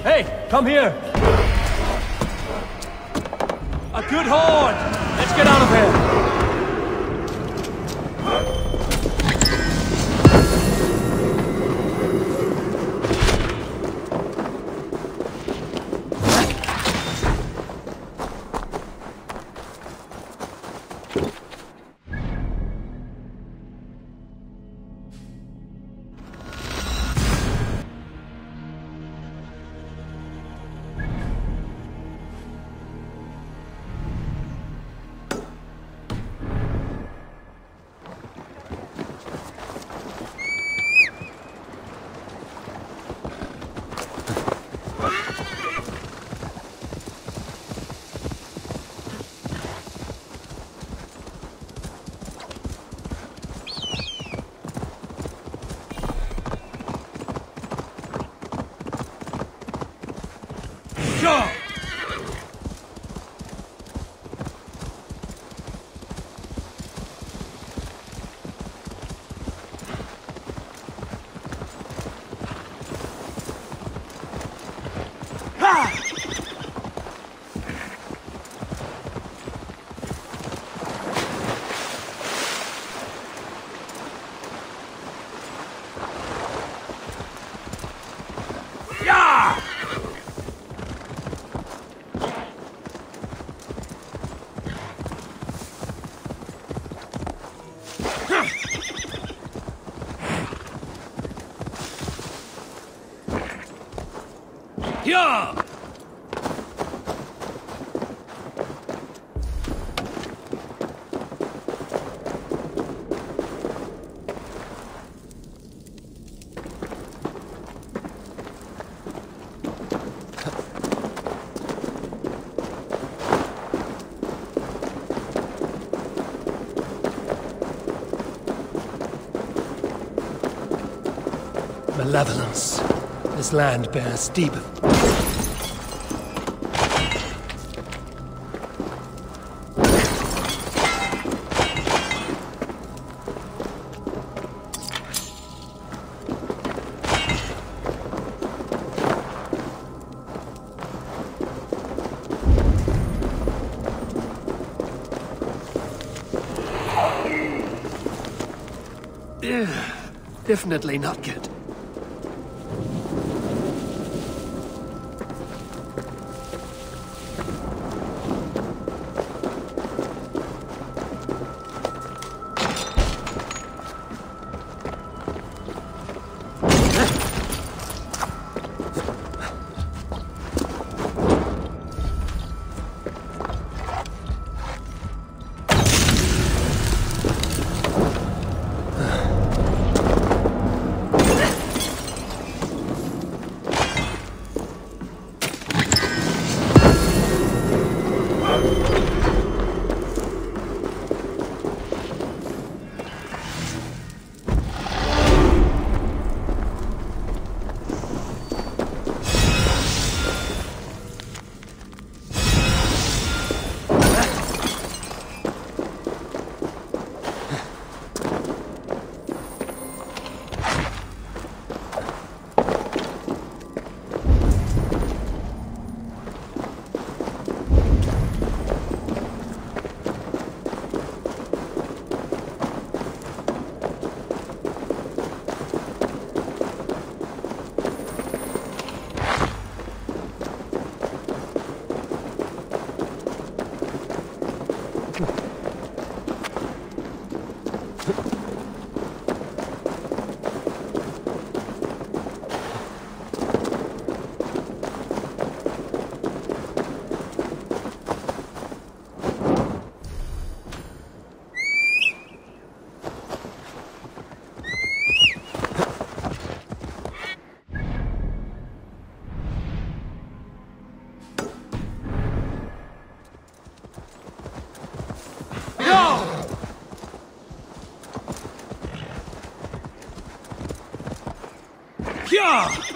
Hey, come here. A good hold. Let's get out of here. Yeah! Malevolence. This land bears deep. Definitely not good. Yeah!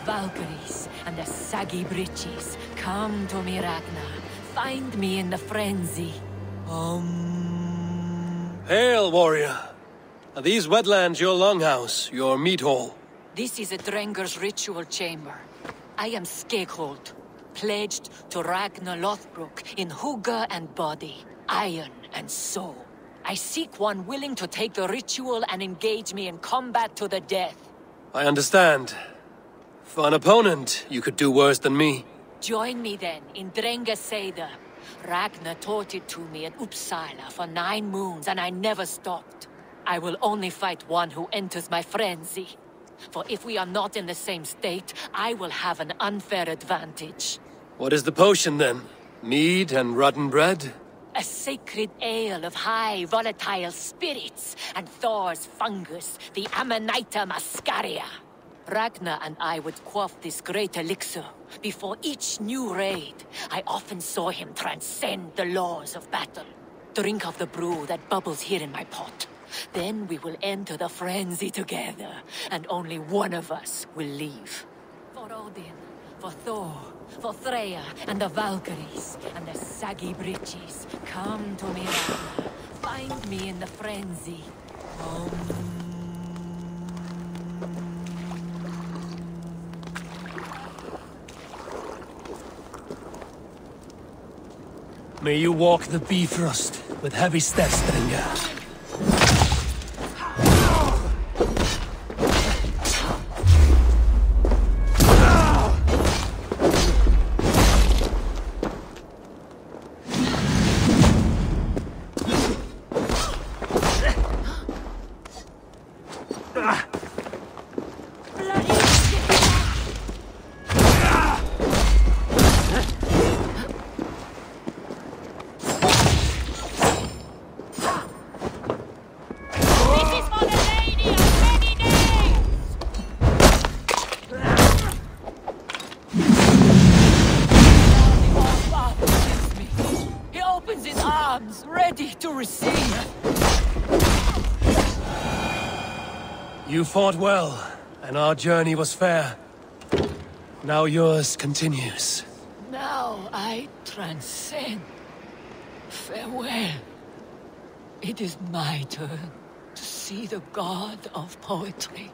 Valkyries and the saggy breeches. Come to me, Ragnar. Find me in the frenzy. Hail, warrior. Are these wetlands your longhouse, your meat hall? This is a Drenger's ritual chamber. I am Skakehold, pledged to Ragnar Lothbrok in hugger and body. iron and soul. I seek one willing to take the ritual and engage me in combat to the death. I understand. For an opponent, you could do worse than me. Join me then in Drengaseda. Ragnar taught it to me in Uppsala for 9 moons, and I never stopped. I will only fight one who enters my frenzy. For if we are not in the same state, I will have an unfair advantage. What is the potion, then? Mead and rotten bread? A sacred ale of high volatile spirits, and Thor's fungus, the Amanita muscaria. Ragnar and I would quaff this great elixir. Before each new raid, I often saw him transcend the laws of battle. Drink of the brew that bubbles here in my pot. Then we will enter the frenzy together, and only one of us will leave. For Odin, for Thor, for Freya, and the Valkyries, and the saggy britches, come to me, Ragnar. Find me in the frenzy. May you walk the Bifrost with heavy steps, Drenga. You fought well, and our journey was fair. Now yours continues. Now I transcend. Farewell. It is my turn to see the god of poetry.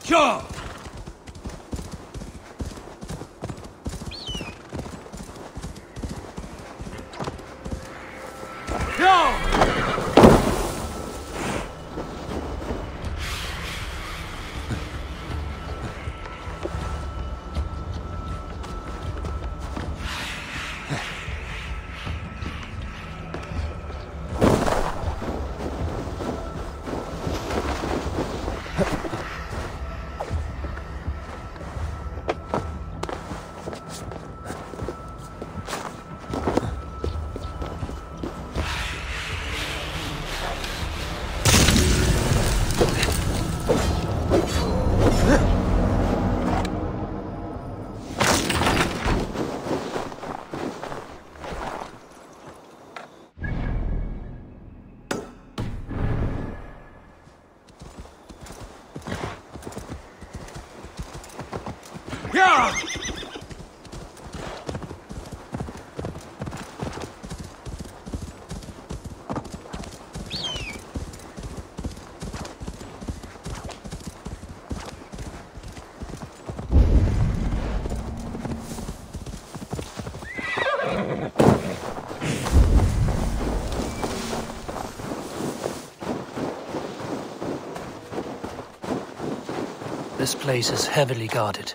Sure! This place is heavily guarded.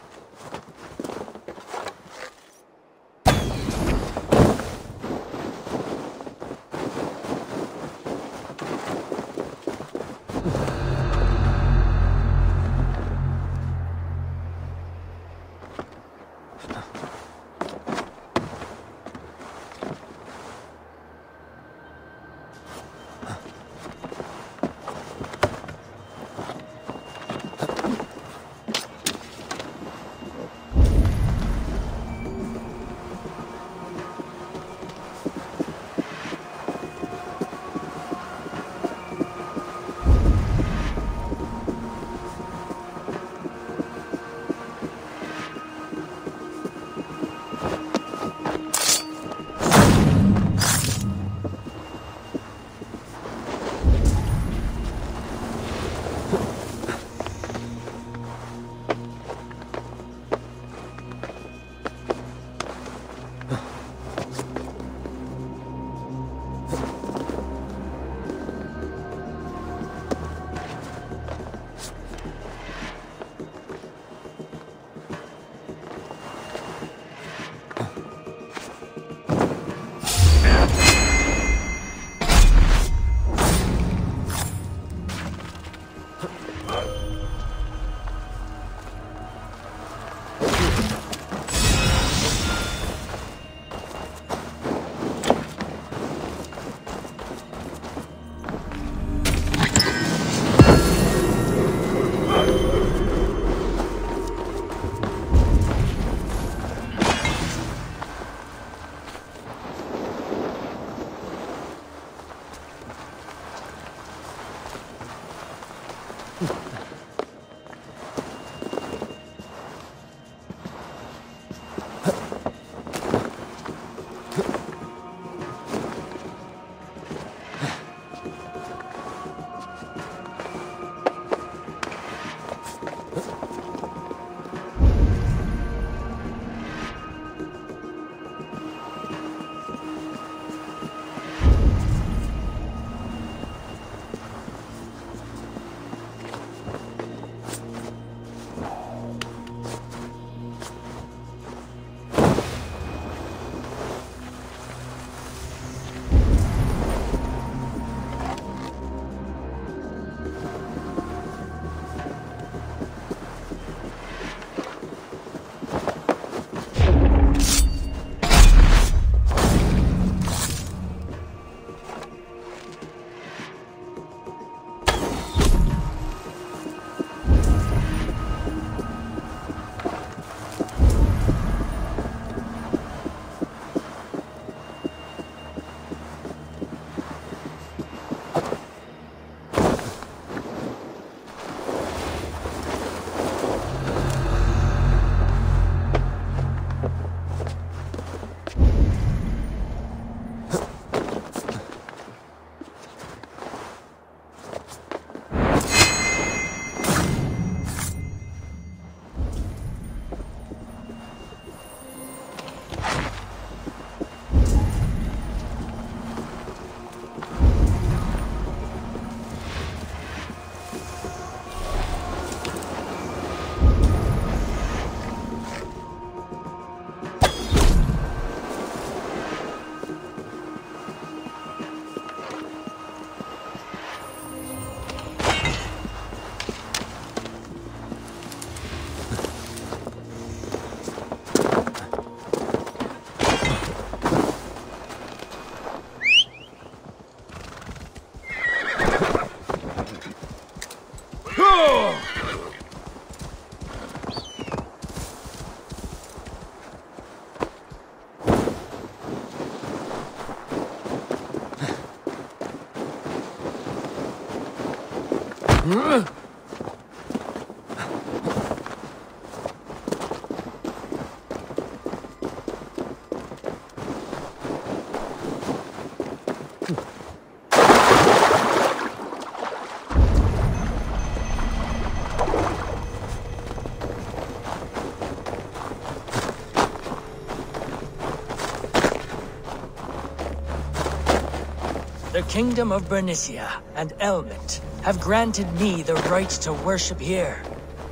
The Kingdom of Bernicia and Elmet have granted me the right to worship here.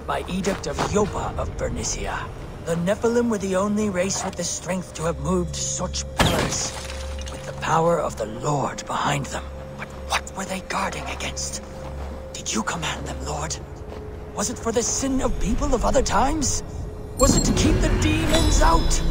By Edict of Yopa of Bernicia, the Nephilim were the only race with the strength to have moved such pillars, with the power of the Lord behind them. But what were they guarding against? Did you command them, Lord? Was it for the sin of people of other times? Was it to keep the demons out?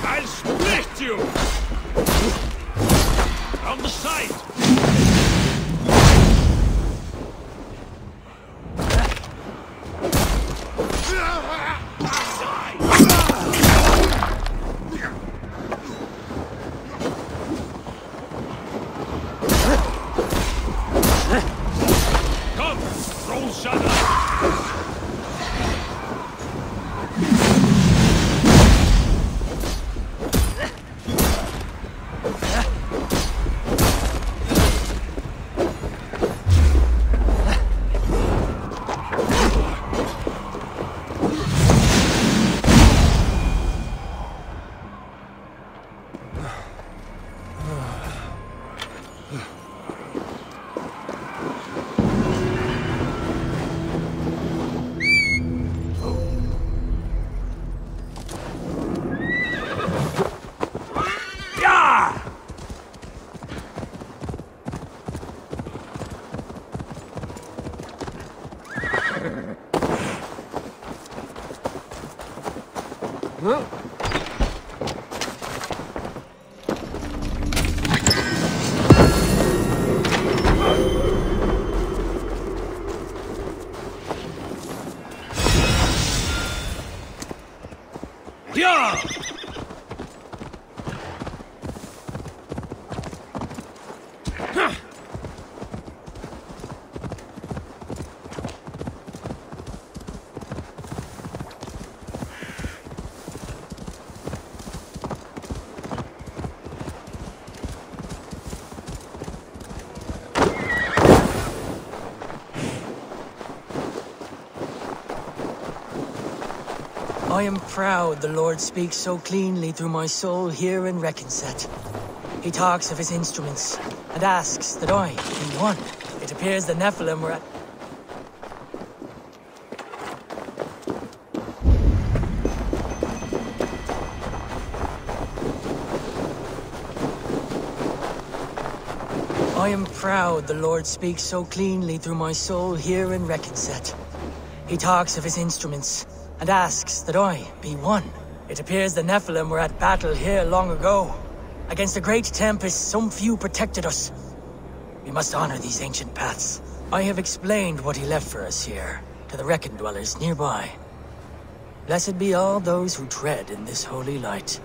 I'll split you! On the side! Come, roll shadow! I am proud the Lord speaks so cleanly through my soul here in Reconset. He talks of his instruments, and asks that I be one. It appears the Nephilim were at... I am proud the Lord speaks so cleanly through my soul here in Reconset. He talks of his instruments, and asks that I be one. It appears the Nephilim were at battle here long ago. Against a great tempest, some few protected us. We must honor these ancient paths. I have explained what he left for us here, to the Reckon dwellers nearby. Blessed be all those who tread in this holy light.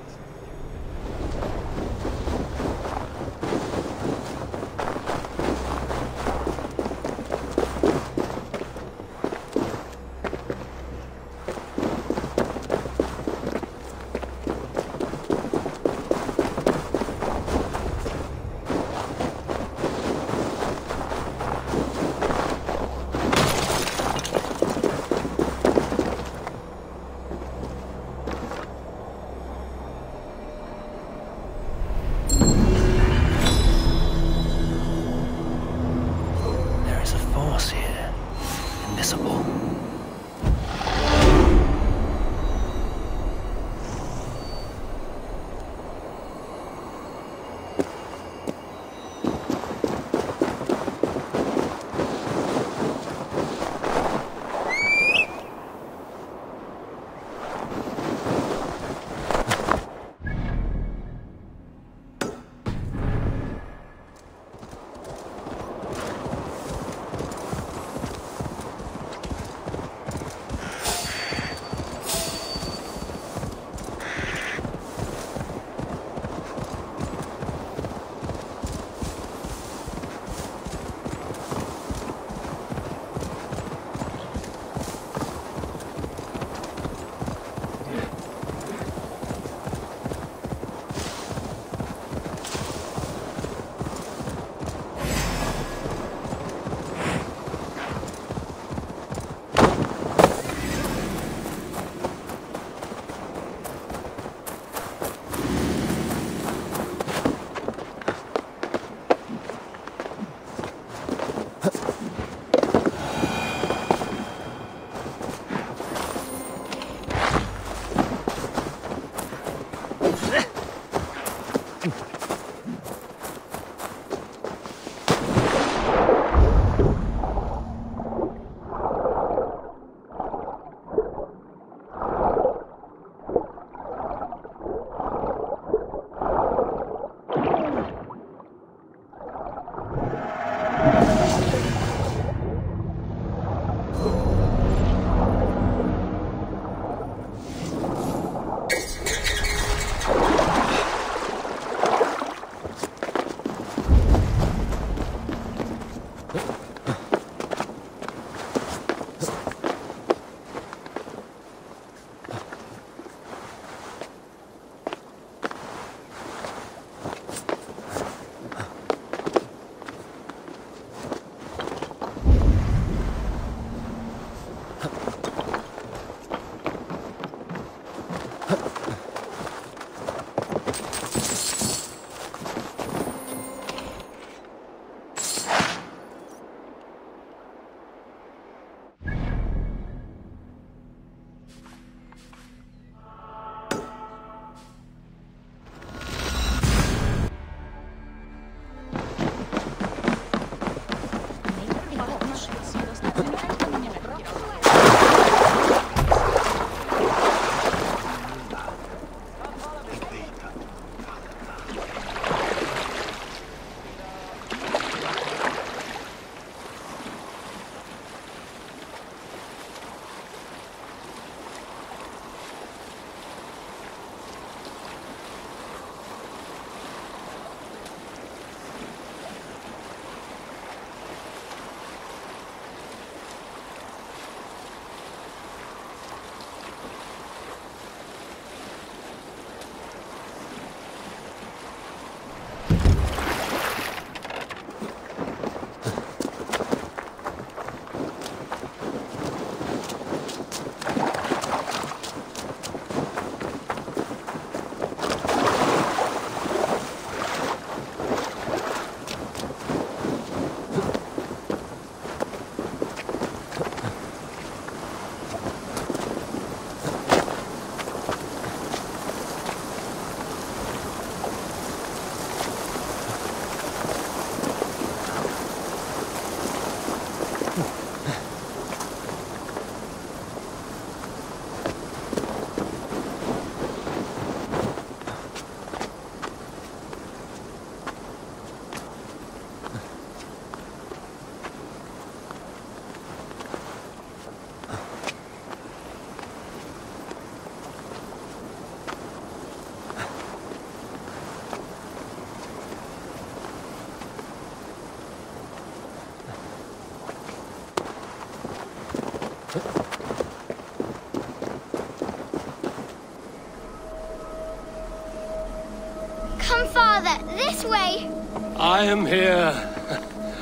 Father, this way! I am here.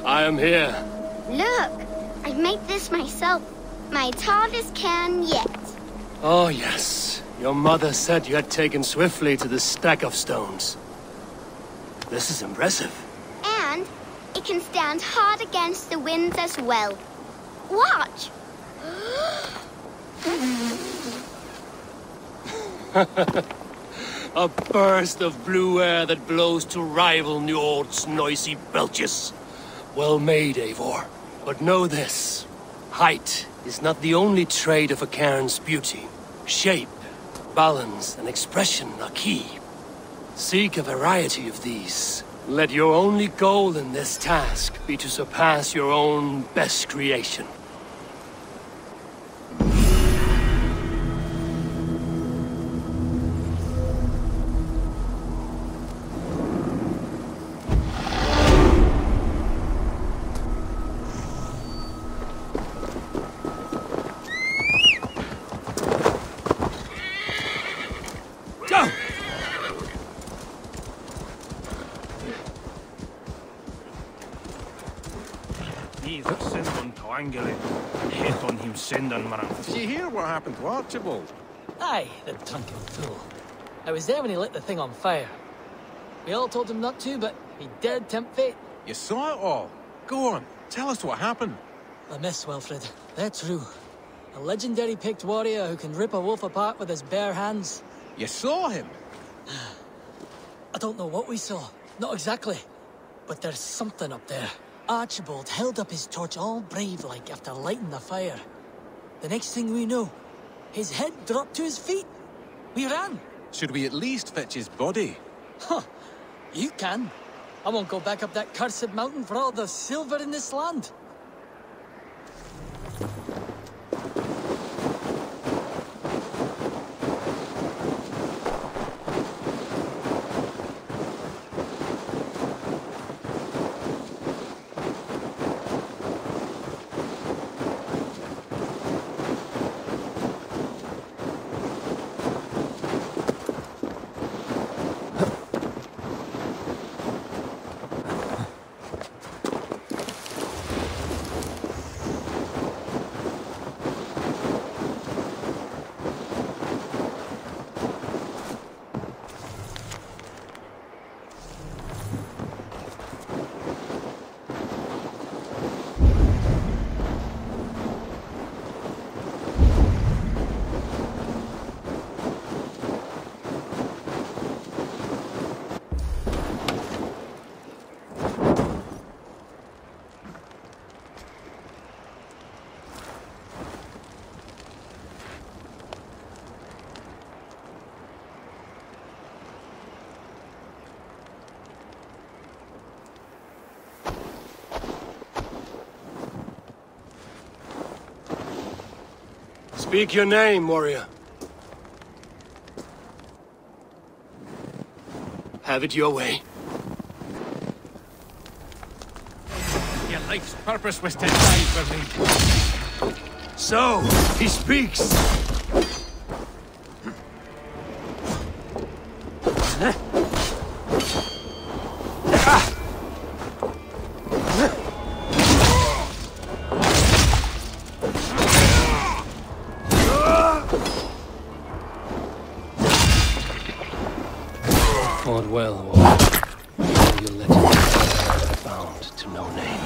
I am here. Look, I've made this myself. My hardest can yet. Oh, yes. Your mother said you had taken swiftly to the stack of stones. This is impressive. And it can stand hard against the winds as well. Watch! A burst of blue air that blows to rival Njord's noisy belches. Well made, Eivor. But know this. Height is not the only trait of a cairn's beauty. Shape, balance, and expression are key. Seek a variety of these. Let your only goal in this task be to surpass your own best creation. Did you hear what happened to Archibald? Aye, the drunken fool. I was there when he lit the thing on fire. We all told him not to, but he dared tempt fate. You saw it all. Go on, tell us what happened. A miss, Wilfred. They're true. A legendary picked warrior who can rip a wolf apart with his bare hands. You saw him? I don't know what we saw. Not exactly. But there's something up there. Archibald held up his torch all brave-like after lighting the fire. The next thing we know, his head dropped to his feet. We ran. Should we at least fetch his body? Huh. You can. I won't go back up that cursed mountain for all the silver in this land. Speak your name, warrior. Have it your way. Your life's purpose was to die for me. So, he speaks. Fought well, warrior. Your legend bound to no name.